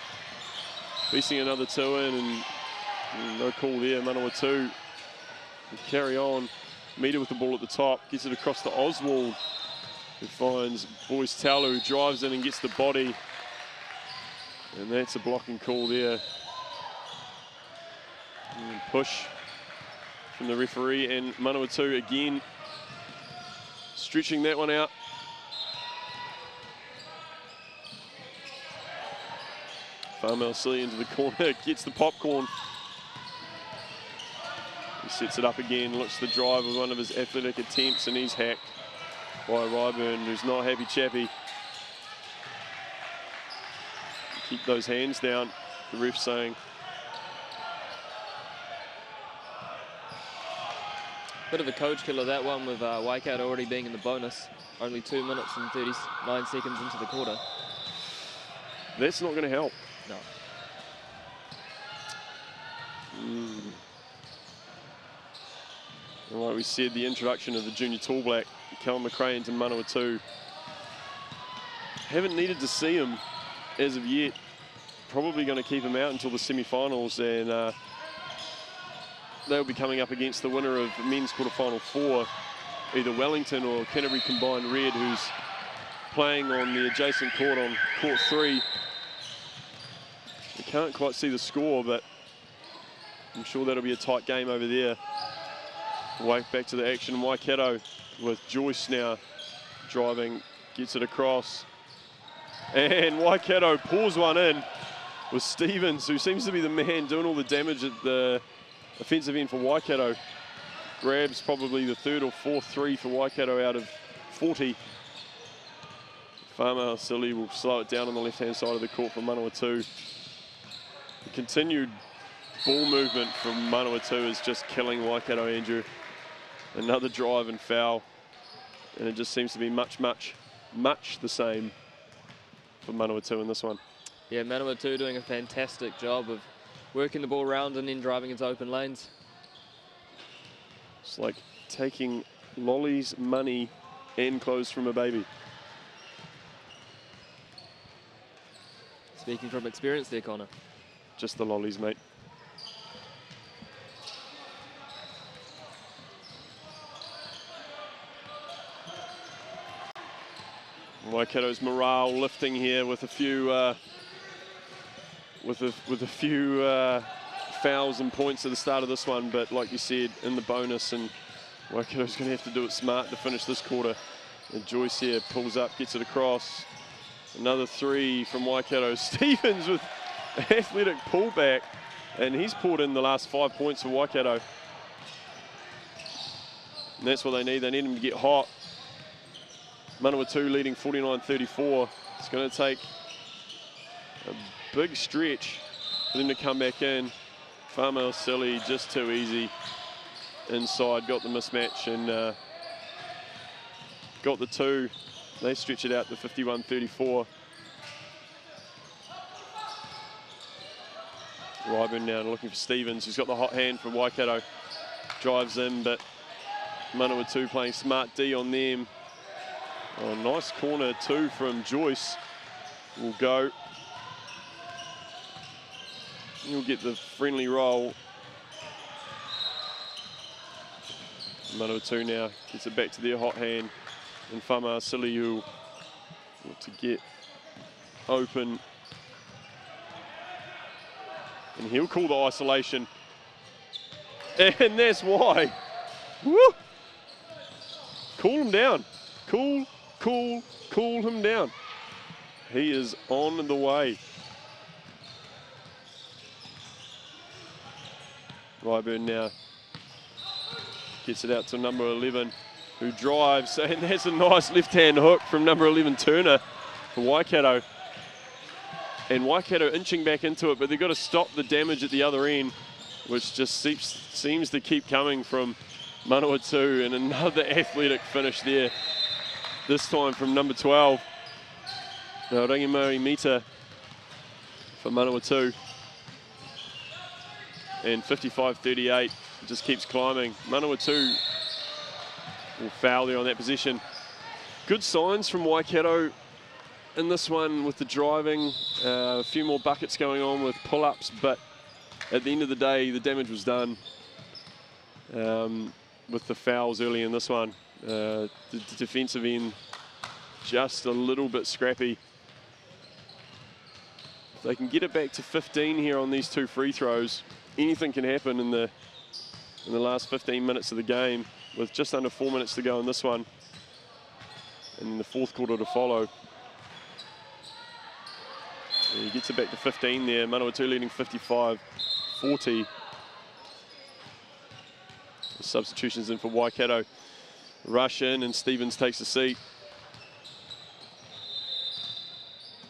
another two in, and no call there. Manawatu carry on. Mita with the ball at the top, gets it across to Oswald, who finds Boyce Taulu, who drives in and gets the body. And that's a blocking call there. And push from the referee, and Manawatu again stretching that one out. Farmel Silly into the corner, gets the popcorn. He sets it up again, looks to drive with one of his athletic attempts, and he's hacked by Ryburn, who's not happy chappy. Keep those hands down, the ref saying. Bit of a coach killer, that one, with Waikato already being in the bonus. Only 2 minutes and 39 seconds into the quarter. That's not going to help. No. And like we said, the introduction of the junior Tall Black, Callum McRae into Manawatu. Haven't needed to see him as of yet. Probably going to keep him out until the semi-finals, and they'll be coming up against the winner of men's quarterfinal 4, either Wellington or Canterbury Combined Red, who's playing on the adjacent court on court 3. You can't quite see the score, but I'm sure that'll be a tight game over there. Back to the action. Waikato with Joyce now driving, gets it across. And Waikato pours one in with Stevens, who seems to be the man doing all the damage at the offensive end for Waikato. Grabs probably the third or fourth three for Waikato out of 40. Silly will slow it down on the left-hand side of the court for Manawatu. The continued ball movement from Manawatu is just killing Waikato, Andrew. Another drive and foul. And it just seems to be much the same for Manawatu in this one. Yeah, Manawatu doing a fantastic job of working the ball around and then driving into open lanes. It's like taking lollies, money, and clothes from a baby. Speaking from experience there, Connor. Just the lollies, mate. Waikato's morale lifting here with a few fouls and points at the start of this one, but like you said, in the bonus, and Waikato's going to have to do it smart to finish this quarter. And Joyce here pulls up, gets it across. Another three from Waikato. Stevens with athletic pullback, and he's poured in the last 5 points for Waikato. And that's what they need. They need him to get hot. Manawatu leading 49-34. It's going to take a big stretch for them to come back in. Silly just too easy inside, got the mismatch and got the two. They stretch it out to 51-34. Ryburn now looking for Stevens, who's got the hot hand from Waikato. Drives in, but Manawatu playing smart D on them. Oh, nice corner two from Joyce. Will go. He'll get the friendly roll. Manawatu now gets it back to their hot hand. And Fama Siliu to get open. And he'll call the isolation. And that's why. Woo! Cool him down. Cool him down. He is on the way. Ryburn now gets it out to number 11, who drives, and there's a nice left-hand hook from number 11, Turner, for Waikato. And Waikato inching back into it, but they've got to stop the damage at the other end, which just seems to keep coming from Manawatu, and another athletic finish there. This time from number 12, Rangimari Mita for Manawatu. And 55-38, just keeps climbing. Manawatu will foul there on that position. Good signs from Waikato in this one with the driving. A few more buckets going on with pull-ups, but at the end of the day, the damage was done with the fouls early in this one. The defensive end just a little bit scrappy. If they can get it back to 15 here on these two free throws, anything can happen in the last 15 minutes of the game, with just under 4 minutes to go in this one, and in the fourth quarter to follow. And he gets it back to 15 there. Manawatu leading 55-40. Substitutions in for Waikato. Rush in, and Stevens takes a seat.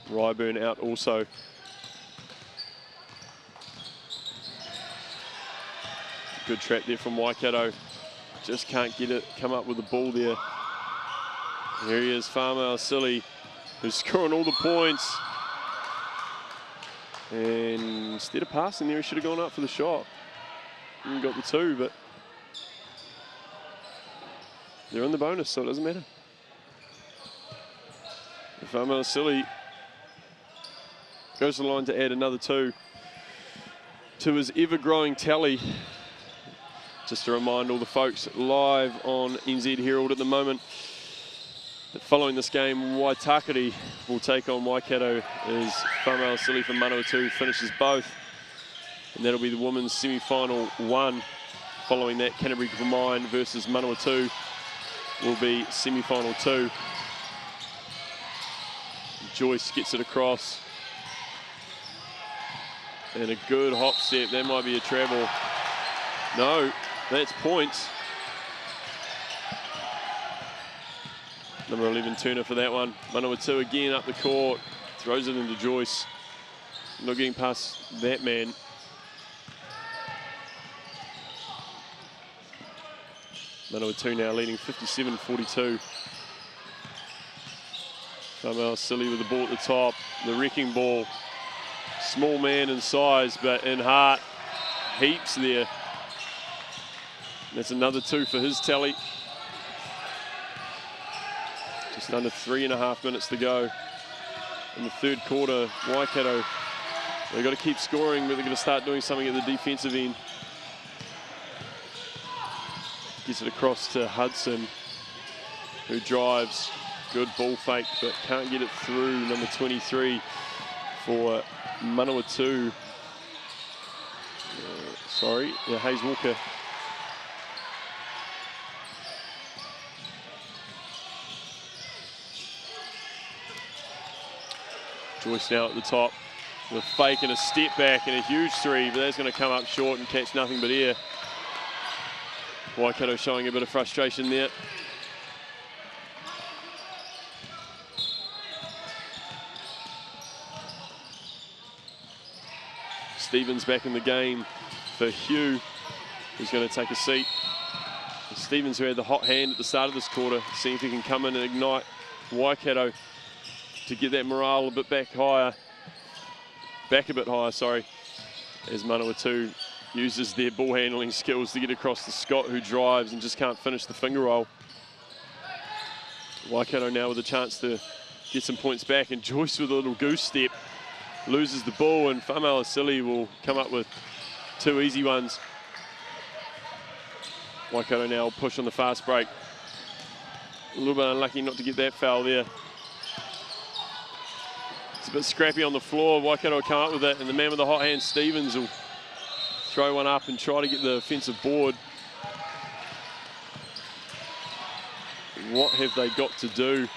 Ryburn out also. Good trap there from Waikato. Just can't get it, come up with the ball there. Here he is, Farmer Silly, who's scoring all the points. And instead of passing there, he should have gone up for the shot. And got the two, but they're in the bonus, so it doesn't matter. Farmer Silly goes to the line to add another two to his ever-growing tally. Just to remind all the folks live on NZ Herald at the moment that following this game, Waitakere will take on Waikato as Whamau Silly from Manawatu finishes both. And that'll be the women's semi-final 1. Following that, Canterbury Combined versus Manawatu will be semi-final 2. Joyce gets it across. And a good hop step. That might be a treble. No, that's points. Number 11, Turner for that one. Manawatu again up the court. Throws it into Joyce. Not getting past that man. Manawatu now leading 57-42. Famal Silly with the ball at the top. The wrecking ball. Small man in size, but in heart, heaps there. That's another 2 for his tally. Just under 3.5 minutes to go in the third quarter. Waikato, they've got to keep scoring, but they're going to start doing something at the defensive end. Gets it across to Hudson, who drives. Good ball fake, but can't get it through. Number 23 for Manawatu. Hayes Walker. Joyce now at the top. With a fake and a step back and a huge 3, but that's going to come up short and catch nothing but air. Waikato showing a bit of frustration there. Stevens back in the game for Hugh, who's going to take a seat. Stevens, who had the hot hand at the start of this quarter, see if he can come in and ignite Waikato to get that morale a bit back a bit higher, sorry, as Manawatu uses their ball handling skills to get across to Scott, who drives and just can't finish the finger roll. Waikato now with a chance to get some points back, and Joyce with a little goose step loses the ball, and Famal Silly will come up with 2 easy ones. Waikato now push on the fast break. A little bit unlucky not to get that foul there. It's a bit scrappy on the floor. Waikato will come up with it, and the man with the hot hand, Stevens, will throw one up and try to get the offensive board. What have they got to do?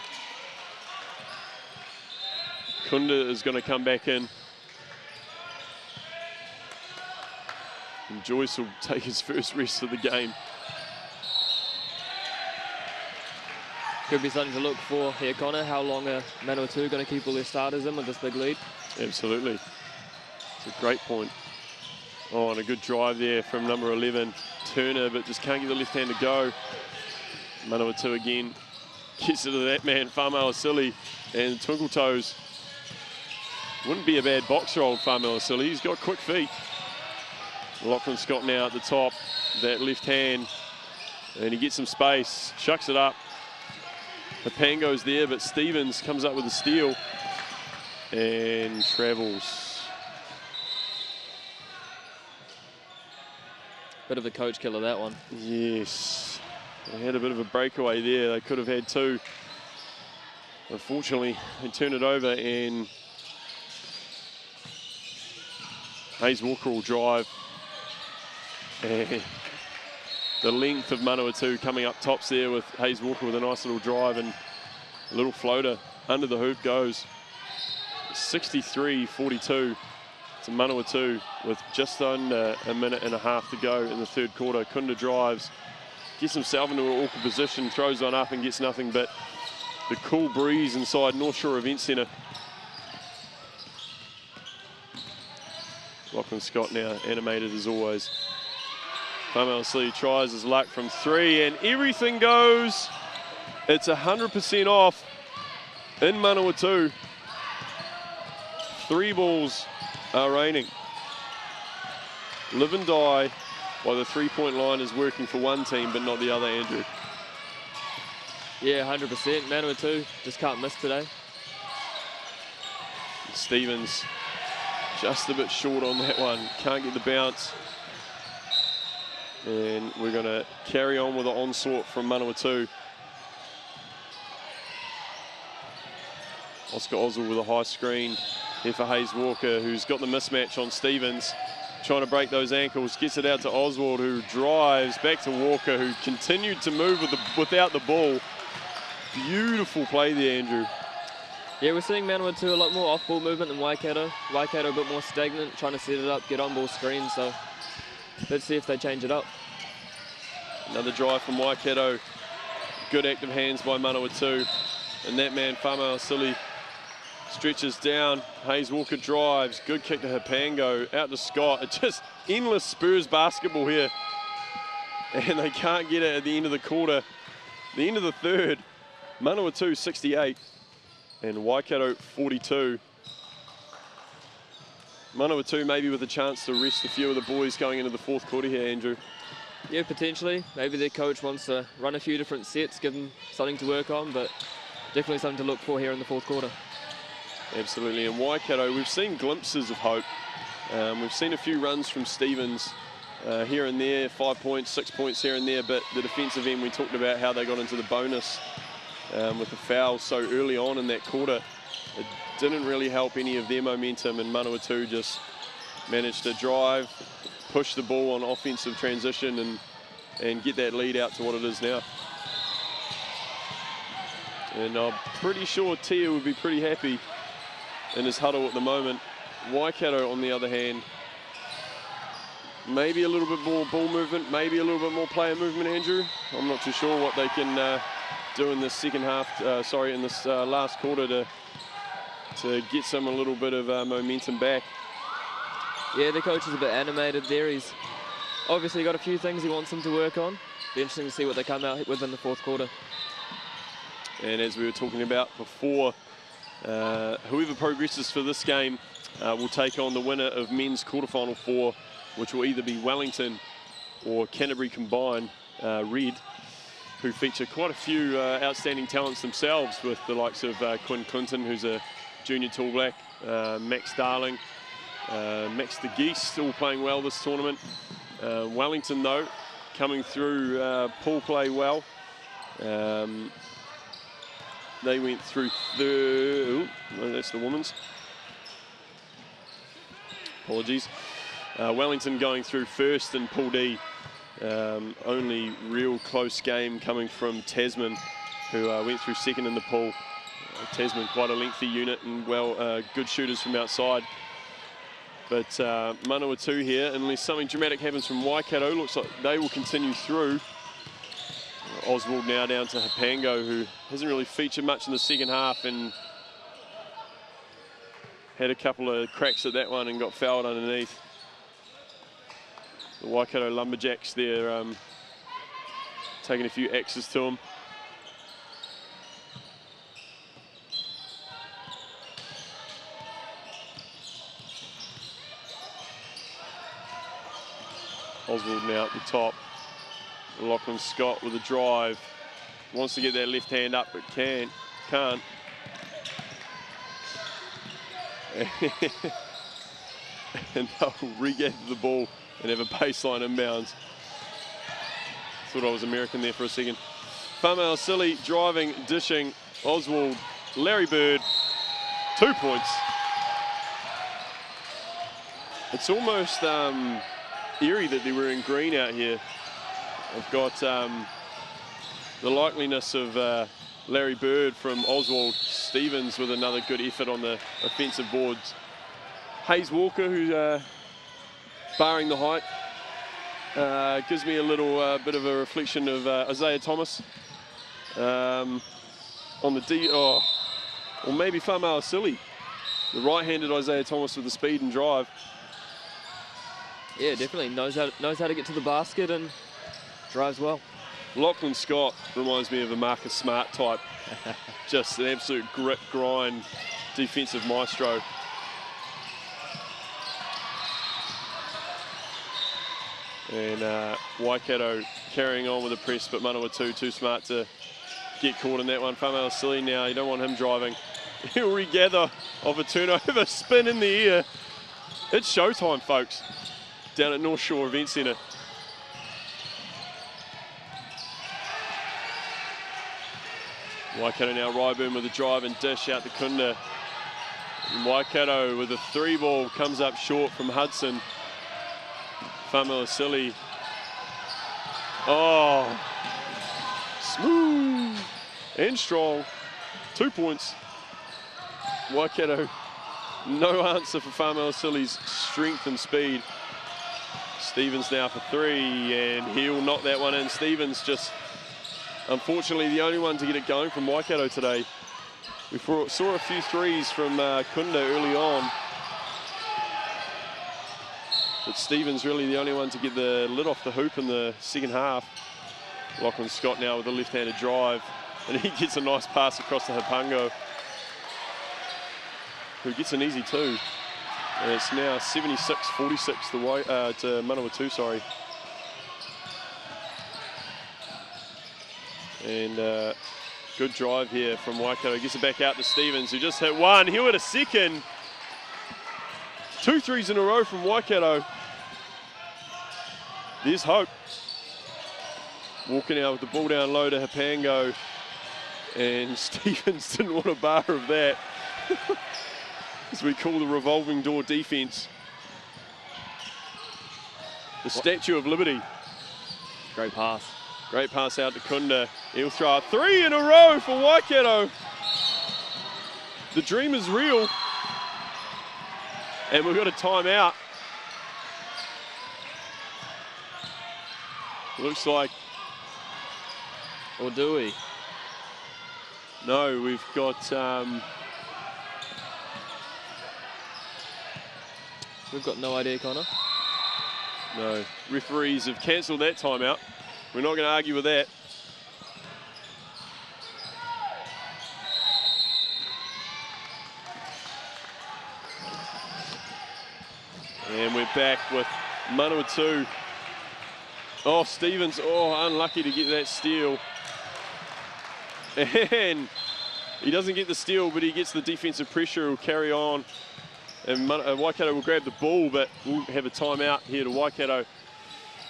Kunda is going to come back in. And Joyce will take his first rest of the game. Could be something to look for here, Connor. How long are Manawatu going to keep all their starters in with this big lead? Absolutely. It's a great point. Oh, and a good drive there from number 11, Turner, but just can't get the left hand to go. Manawatu again gets it to that man, Famal Silly, and Twinkle Toes. Wouldn't be a bad boxer, old Famal Silly. He's got quick feet. Lachlan Scott now at the top, that left hand, and he gets some space, chucks it up. Papango's there, but Stevens comes up with a steal and travels. Bit of a coach killer, that one. Yes, they had a bit of a breakaway there. They could have had 2. Unfortunately, they turn it over, and Hayes Walker will drive. And the length of Manawatu coming up tops there with Hayes Walker with a nice little drive, and a little floater under the hoop goes. 63-42 to Manawatu with just under a minute and a half to go in the third quarter. Kunda drives, gets himself into an awkward position, throws one up and gets nothing but the cool breeze inside North Shore Event Centre. Lachlan Scott now animated as always. Famal Silly tries his luck from 3, and everything goes. It's 100% off in Manawatu. 3 balls are raining. Live and die while the 3-point line is working for one team but not the other, Andrew. Yeah, 100%. Manawatu just can't miss today. Stevens just a bit short on that one. Can't get the bounce. And we're going to carry on with the onslaught from Manawatu. Oscar Ozil with a high screen here for Hayes Walker, who's got the mismatch on Stevens. trying to break those ankles. Gets it out to Oswald, who drives back to Walker, who continued to move without the ball. Beautiful play there, Andrew. Yeah, we're seeing Manawatu a lot more off-ball movement than Waikato. Waikato a bit more stagnant, trying to set it up, get on-ball screens. So let's see if they change it up. Another drive from Waikato. Good active hands by Manawatu. And that man, Fa'amausili, stretches down. Hayes Walker drives. Good kick to Hapango. Out to Scott. It's just endless Spurs basketball here. And they can't get it at the end of the quarter. The end of the third. Manawatu 68 and Waikato 42. Manawatu maybe with a chance to rest a few of the boys going into the fourth quarter here, Andrew. Yeah, potentially. Maybe their coach wants to run a few different sets, give them something to work on, but definitely something to look for here in the fourth quarter. Absolutely. And Waikato, we've seen glimpses of hope. We've seen a few runs from Stevens here and there, 5 points, 6 points here and there, but the defensive end, we talked about how they got into the bonus with the foul so early on in that quarter. It didn't really help any of their momentum, and Manawatu just managed to drive, push the ball on offensive transition and get that lead out to what it is now. And I'm pretty sure Tia would be pretty happy in his huddle at the moment. Waikato, on the other hand, maybe a little bit more ball movement, maybe a little bit more player movement, Andrew. I'm not too sure what they can do in this second half, in this last quarter to get some a little bit of momentum back. Yeah, the coach is a bit animated there. He's obviously got a few things he wants them to work on. Be interesting to see what they come out with in the fourth quarter. And as we were talking about before, whoever progresses for this game will take on the winner of men's quarterfinal 4, which will either be Wellington or Canterbury combined, Red, who feature quite a few outstanding talents themselves, with the likes of Quinn Clinton, who's a junior Tall Black, Max Darling, Max de Geese, still playing well this tournament. Wellington, though, coming through pool play well. They went through no, that's the women's. Apologies. Wellington going through first in Pool D. Only real close game coming from Tasman, who went through second in the pool. Tasman, quite a lengthy unit and good shooters from outside. But Manawatu here, unless something dramatic happens from Waikato, looks like they will continue through. Oswald now down to Hapango, who hasn't really featured much in the second half and had a couple of cracks at that one and got fouled underneath. The Waikato Lumberjacks there taking a few axes to him. Oswald now at the top. Lachlan Scott with a drive. Wants to get that left hand up, but can't. And they'll regather the ball and have a baseline inbounds. Thought I was American there for a second. Fa'amausili driving, dishing. Oswald, Larry Bird, 2 points. It's almost eerie that they were in green out here. I've got the likeliness of Larry Bird from Oswald. Stevens with another good effort on the offensive boards. Hayes Walker, who's barring the height, gives me a little bit of a reflection of Isaiah Thomas on the D, or maybe Fa'amausili, the right-handed Isaiah Thomas with the speed and drive. Yeah, definitely knows how to get to the basket and drives well. Lachlan Scott reminds me of a Marcus Smart type. Just an absolute grit, grind, defensive maestro. And Waikato carrying on with the press, but Manawatu too smart to get caught in that one. Fa'amausili now, you don't want him driving. He'll regather off a turnover, spin in the air. It's showtime, folks, down at North Shore Event Centre. Waikato now, Ryburn with a drive and dish out to Kunda. And Waikato with a 3 ball comes up short from Hudson. Fa'amausili. Oh, smooth and strong. 2 points. Waikato, no answer for Fa'amausili's strength and speed. Stevens now for 3, and he'll knock that one in. Stevens just, unfortunately, the only one to get it going from Waikato today. We saw a few threes from Kunda early on, but Stevens really the only one to get the lid off the hoop in the second half. Lachlan Scott now with a left-handed drive, and he gets a nice pass across to Hapango, who gets an easy 2. And it's now 76-46 to Manawatu, sorry. And good drive here from Waikato. Gets it back out to Stevens, who just hit one. He'll hit a second. 2 threes in a row from Waikato. There's hope. Walking out with the ball down low to Hapango. And Stevens didn't want a bar of that. As we call the revolving door defense. The Statue of Liberty. Great pass. Great pass out to Kunda. He'll throw a 3 in a row for Waikato. The dream is real. And we've got a timeout. Looks like. Or do we? No, we've got. We've got no idea, Connor. No, referees have cancelled that timeout. We're not going to argue with that. And we're back with Manawatu. Oh, Stevens, oh, unlucky to get that steal. And he doesn't get the steal, but he gets the defensive pressure. He'll carry on. And Waikato will grab the ball, but we'll have a timeout here to Waikato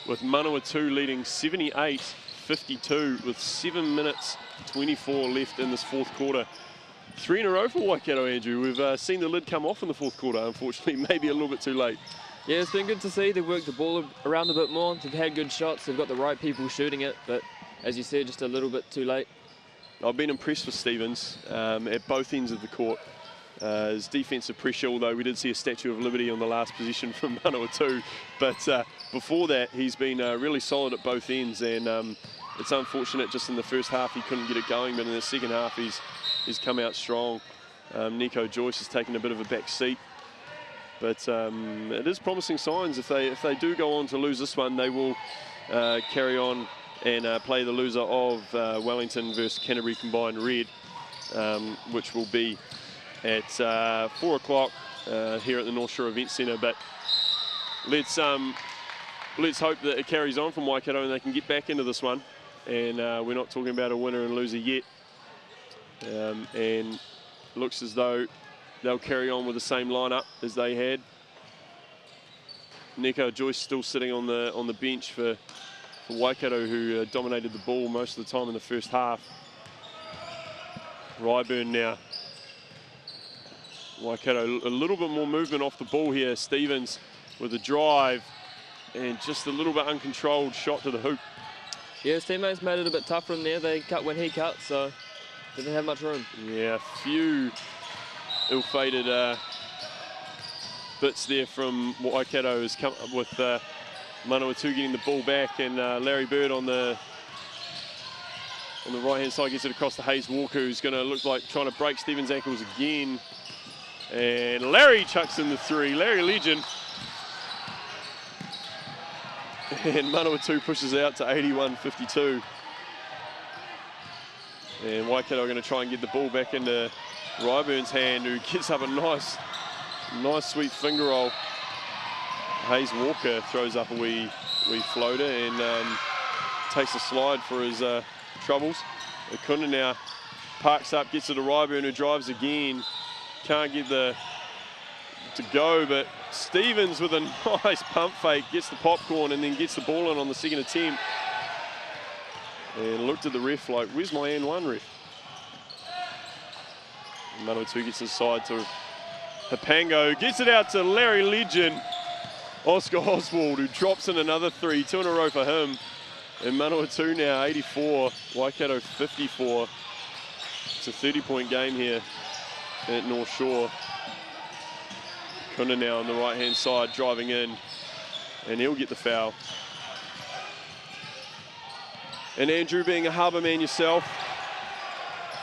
with Manawatu leading 78-52 with 7 minutes 24 left in this fourth quarter. 3 in a row for Waikato, Andrew. We've seen the lid come off in the fourth quarter, unfortunately, maybe a little bit too late. Yeah, it's been good to see. They've worked the ball around a bit more. They've had good shots. They've got the right people shooting it, but as you said, just a little bit too late. I've been impressed with Stevens at both ends of the court. His defensive pressure, although we did see a Statue of Liberty on the last position from Manawatu, but before that he's been really solid at both ends, and it's unfortunate just in the first half he couldn't get it going, but in the second half he's come out strong. Nico Joyce has taken a bit of a back seat, but it is promising signs. If they do go on to lose this one, they will carry on and play the loser of Wellington versus Canterbury Combined Red, which will be at 4 o'clock here at the North Shore Event Centre. But let's hope that it carries on from Waikato and they can get back into this one. And we're not talking about a winner and loser yet. And looks as though they'll carry on with the same lineup as they had. Nico Joyce still sitting on the bench for Waikato, who dominated the ball most of the time in the first half. Ryburn now. Waikato, a little bit more movement off the ball here. Stevens with a drive and just a little bit uncontrolled shot to the hoop. Yeah, his teammates made it a bit tougher in there. They cut when he cut, so didn't have much room. Yeah, a few ill-fated bits there from Waikato has come up with Manawatu getting the ball back, and Larry Bird on the right-hand side gets it across to Hayes Walker, who's going to look like trying to break Stevens' ankles again. And Larry chucks in the 3, Larry Legend. And Manawatu pushes out to 81-52. And Waikato are going to try and get the ball back into Ryburn's hand, who gets up a nice sweet finger roll. Hayes Walker throws up a wee floater and takes a slide for his troubles. Akunda now parks up, gets it to Ryburn, who drives again. Can't get to go, but Stevens with a nice pump fake gets the popcorn and then gets the ball in on the second attempt. And looked at the ref like, where's my N1 ref? Manawatu gets inside to Hapango, gets it out to Larry Legend. Oscar Oswald, who drops in another 3, 2 in a row for him. And Manawatu now 84, Waikato 54. It's a 30-point game here at North Shore. Kunda now on the right-hand side, driving in, and he'll get the foul. And Andrew, being a Harbour man yourself,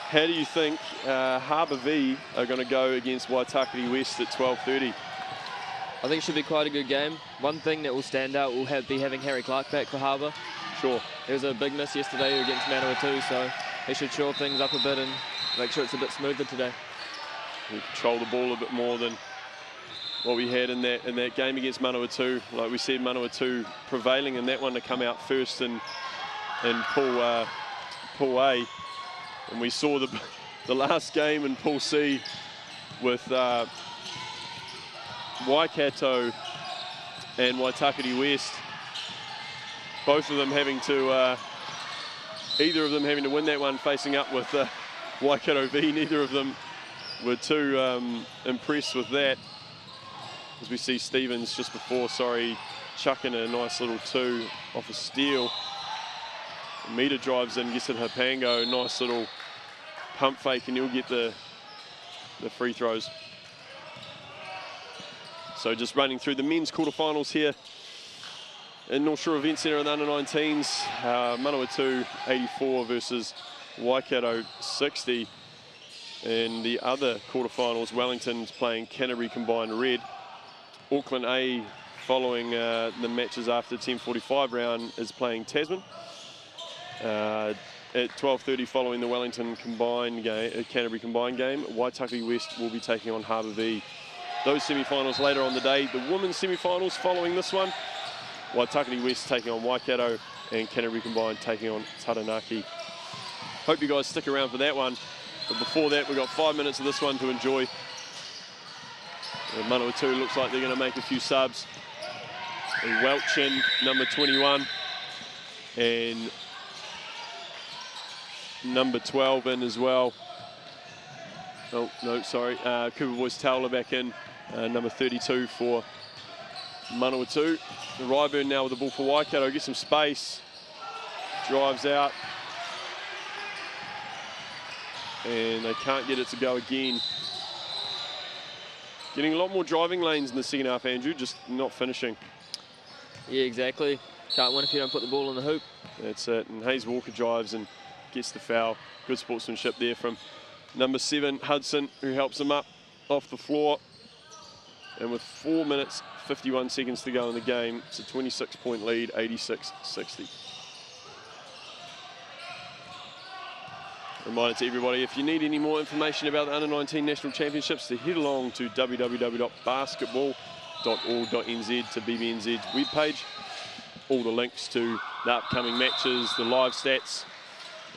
how do you think Harbour V are going to go against Waitakere West at 12:30? I think it should be quite a good game. One thing that will stand out will be having Harry Clark back for Harbour. Sure. There was a big miss yesterday against Manawatu, so he should shore things up a bit and make sure it's a bit smoother today. We control the ball a bit more than what we had in that game against Manawatu. Like we said, Manawatu prevailing in that one to come out first in Pool A. And we saw the last game in Pool C with Waikato and Waitakere West. Both of them having to, either of them having to win that one facing up with Waikato V. Neither of them were too impressed with that. As we see Stevens just before, chucking a nice little 2 off a steal. Mita drives in, gets it Hapango, nice little pump fake, and he'll get the free throws. So just running through the men's quarterfinals here in North Shore Event Centre in the under-19s. Manawatu 84 versus Waikato 60. And the other quarterfinals, Wellington's playing Canterbury Combined Red. Auckland A, following the matches after the 10:45 round, is playing Tasman. At 12:30, following the Wellington combined game, Canterbury combined game, Waitakere West will be taking on Harbour V. Those semi-finals later on the day. The women's semi-finals following this one, Waitakere West taking on Waikato and Canterbury combined taking on Taranaki. Hope you guys stick around for that one. But before that, we've got 5 minutes of this one to enjoy. And Manawatu looks like they're going to make a few subs. And Welch in, number 21. And number 12 in as well. Oh, no, sorry. Cooper Boyce Towler back in, number 32 for Manawatu. Ryburn now with the ball for Waikato, gets some space. Drives out. And they can't get it to go again. Getting a lot more driving lanes in the second half, Andrew, just not finishing. Yeah, exactly. Can't win if you don't put the ball in the hoop. That's it. And Hayes Walker drives and gets the foul. Good sportsmanship there from number 7, Hudson, who helps him up off the floor. And with 4 minutes, 51 seconds to go in the game, it's a 26-point lead, 86-60. Reminder to everybody, if you need any more information about the Under-19 National Championships, to head along to www.basketball.org.nz to BBNZ's webpage. All the links to the upcoming matches, the live stats,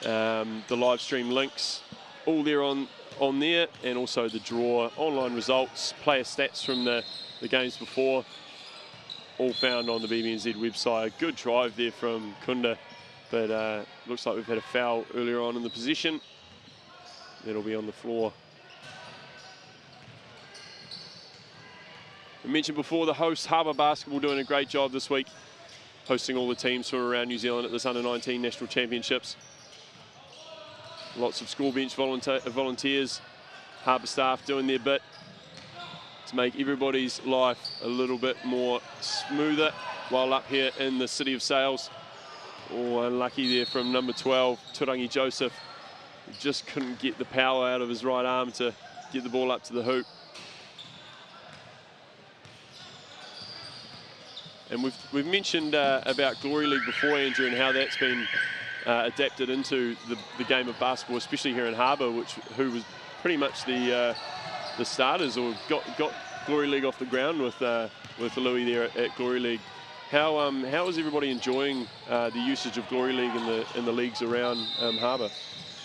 the live stream links, all there on there, and also the draw, online results, player stats from the games before, all found on the BBNZ website. Good drive there from Kunda, but looks like we've had a foul earlier on in the possession. That'll be on the floor. We mentioned before, the hosts, Harbour Basketball, doing a great job this week, hosting all the teams from around New Zealand at this Under-19 National Championships. Lots of school bench volunteers, Harbour staff doing their bit to make everybody's life a little bit more smoother while up here in the city of Sails. Oh, unlucky there from number 12, Turangi Joseph. He just couldn't get the power out of his right arm to get the ball up to the hoop. And we've mentioned about Glory League before, Andrew, and how that's been adapted into the game of basketball, especially here in Harbour, who was pretty much the starters, or got Glory League off the ground with Louis there at Glory League. How is everybody enjoying the usage of Glory League in the leagues around Harbour?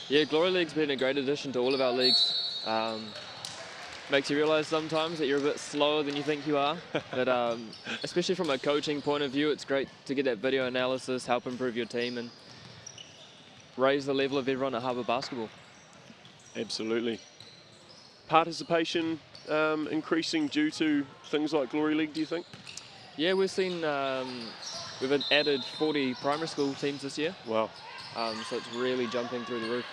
Yeah, Glory League's been a great addition to all of our leagues. Makes you realise sometimes that you're a bit slower than you think you are. But especially from a coaching point of view, it's great to get that video analysis, help improve your team, and raise the level of everyone at Harbour Basketball. Absolutely. Participation increasing due to things like Glory League, do you think? Yeah, we've seen, we've added 40 primary school teams this year. Wow. So it's really jumping through the roof.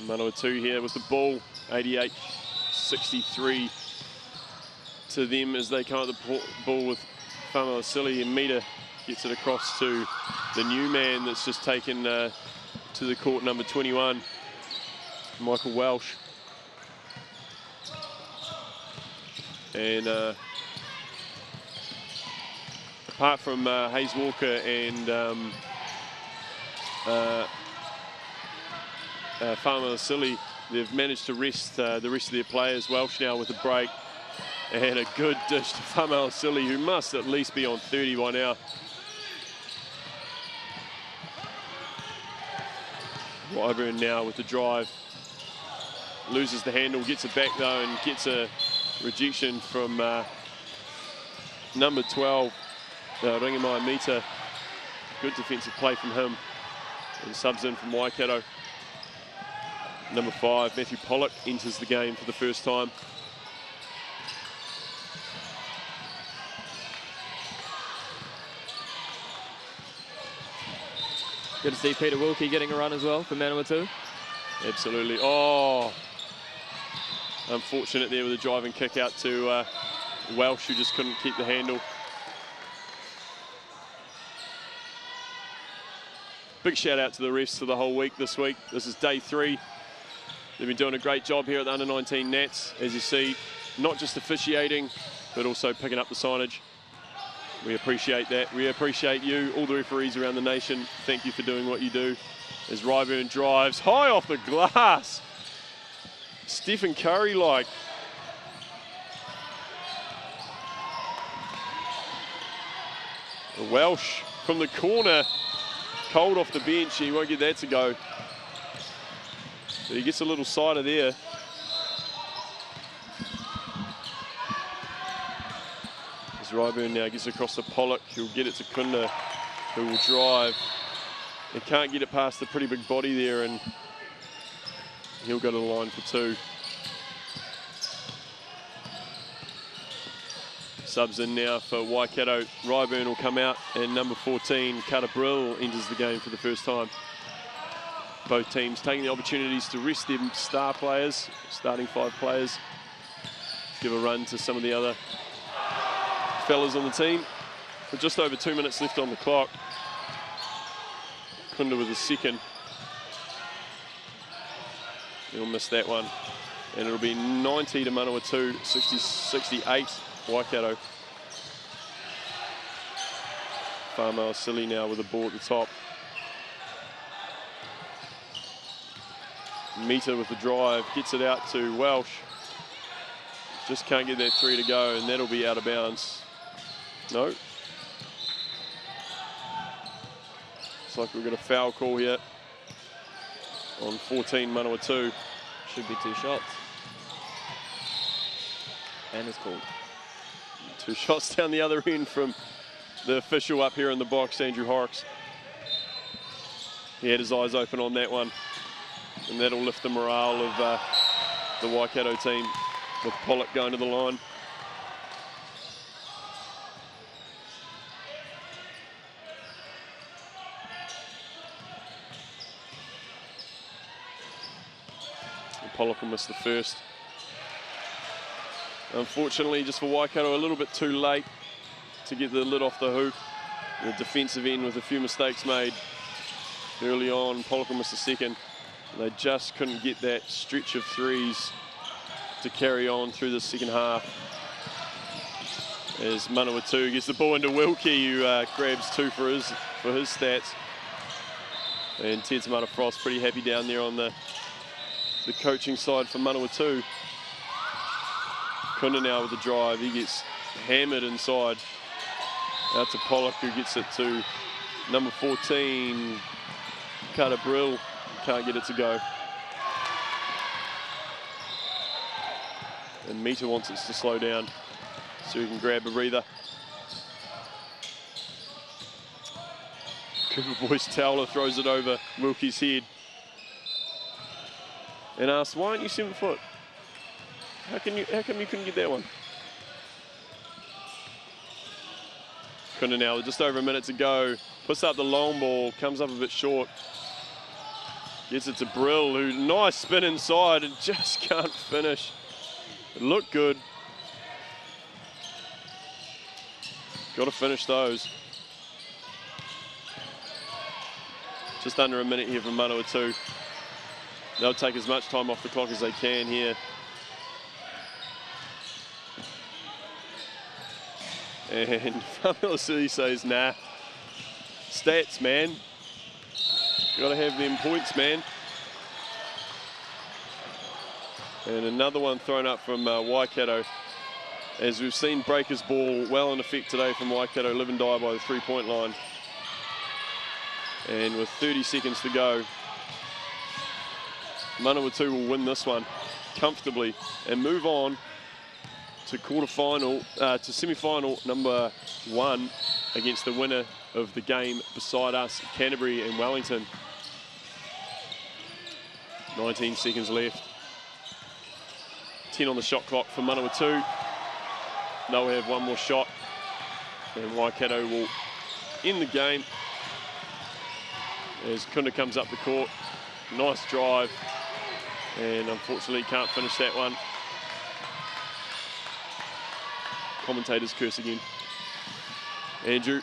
Manawatu here with the ball, 88-63 to them as they come at the ball with Famalasili, and Mita gets it across to the new man that's just taken to the court, number 21, Michael Welsh. And apart from Hayes Walker and Famalasili, they've managed to rest the rest of their players. Welsh now with a break. And a good dish to Famalasili, who must at least be on 30 by now. Wyburn now with the drive. Loses the handle, gets it back though, and gets a rejection from number 12, Ringamai Mita. Good defensive play from him. And subs in from Waikato. Number 5, Matthew Pollock, enters the game for the first time. Good to see Peter Wilkie getting a run as well for Manawatu. Absolutely. Oh, unfortunate there with a driving kick out to Welsh, who just couldn't keep the handle. Big shout out to the refs for the whole week this week. This is day 3. They've been doing a great job here at the Under-19 Nats, as you see, not just officiating, but also picking up the signage. We appreciate that. We appreciate you, all the referees around the nation. Thank you for doing what you do. As Ryburn drives high off the glass. Stephen Curry-like. Welsh from the corner. Cold off the bench. He won't get that to go. But he gets a little sider there. Ryburn now gets across to Pollock, who'll get it to Kunda, who will drive. He can't get it past the pretty big body there, and he'll go to the line for 2. Subs in now for Waikato. Ryburn will come out, and number 14, Carter Brill, enters the game for the first time. Both teams taking the opportunities to rest their star players, starting 5 players. Give a run to some of the other fellas on the team. With just over 2 minutes left on the clock. Kunda with a second. He'll miss that one. And it'll be 90 to Manawatu, 68 Waikato. Famalasili now with the ball at the top. Mita with the drive, gets it out to Welsh. Just can't get that 3 to go, and that'll be out of bounds. No. Looks like we've got a foul call here on 14 Manawatu. Should be 2 shots. And it's called. 2 shots down the other end from the official up here in the box, Andrew Horrocks. He had his eyes open on that one. And that'll lift the morale of the Waikato team with Pollock going to the line. Pollock will miss the first. Unfortunately, just for Waikato, a little bit too late to get the lid off the hoop. The defensive end with a few mistakes made early on. Pollock will miss the second. They just couldn't get that stretch of 3s to carry on through the second half. As Manawatu gets the ball into Wilkie, who grabs 2 for his stats. And Ted Tamata Frost pretty happy down there on the coaching side for Manawatu. Kunda now with the drive, he gets hammered inside. Out to Pollock, who gets it to number 14, Carter Brill. Can't get it to go. And Mita wants it to slow down so he can grab a breather. Cooper Boyce Towler throws it over Wilkie's head and asks, why aren't you 7 foot? How come you couldn't get that one? Kunda now, just over a minute to go. Puts up the long ball, comes up a bit short. Gets it to Brill, who nice spin inside and just can't finish. It looked good. Got to finish those. Just under a minute here from Manawatu. They'll take as much time off the clock as they can here. And Famila says, nah, stats, man. Got to have them points, man. And another one thrown up from Waikato. As we've seen Breaker's ball well in effect today from Waikato, live and die by the three-point line. And with 30 seconds to go, Manawatu will win this one comfortably and move on to quarterfinal, to semi-final number 1 against the winner of the game beside us, Canterbury and Wellington. 19 seconds left. 10 on the shot clock for Manawatu. They'll have one more shot, and Waikato will end the game as Kunda comes up the court. Nice drive, and unfortunately can't finish that one. Commentators curse again. Andrew.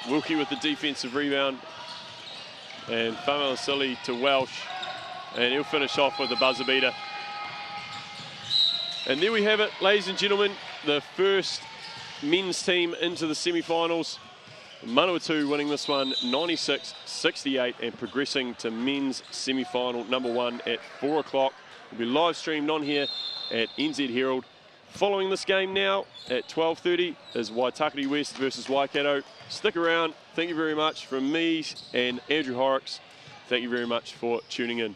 Wilkie with the defensive rebound. And Famila to Welsh. And he'll finish off with the buzzer beater. And there we have it, ladies and gentlemen. The first men's team into the semi-finals. Manawatu winning this one 96-68 and progressing to men's semi-final number 1 at 4 o'clock. Will be live streamed on here at NZ Herald. Following this game now at 12:30 is Waitakere West versus Waikato. Stick around. Thank you very much from me and Andrew Horrocks. Thank you very much for tuning in.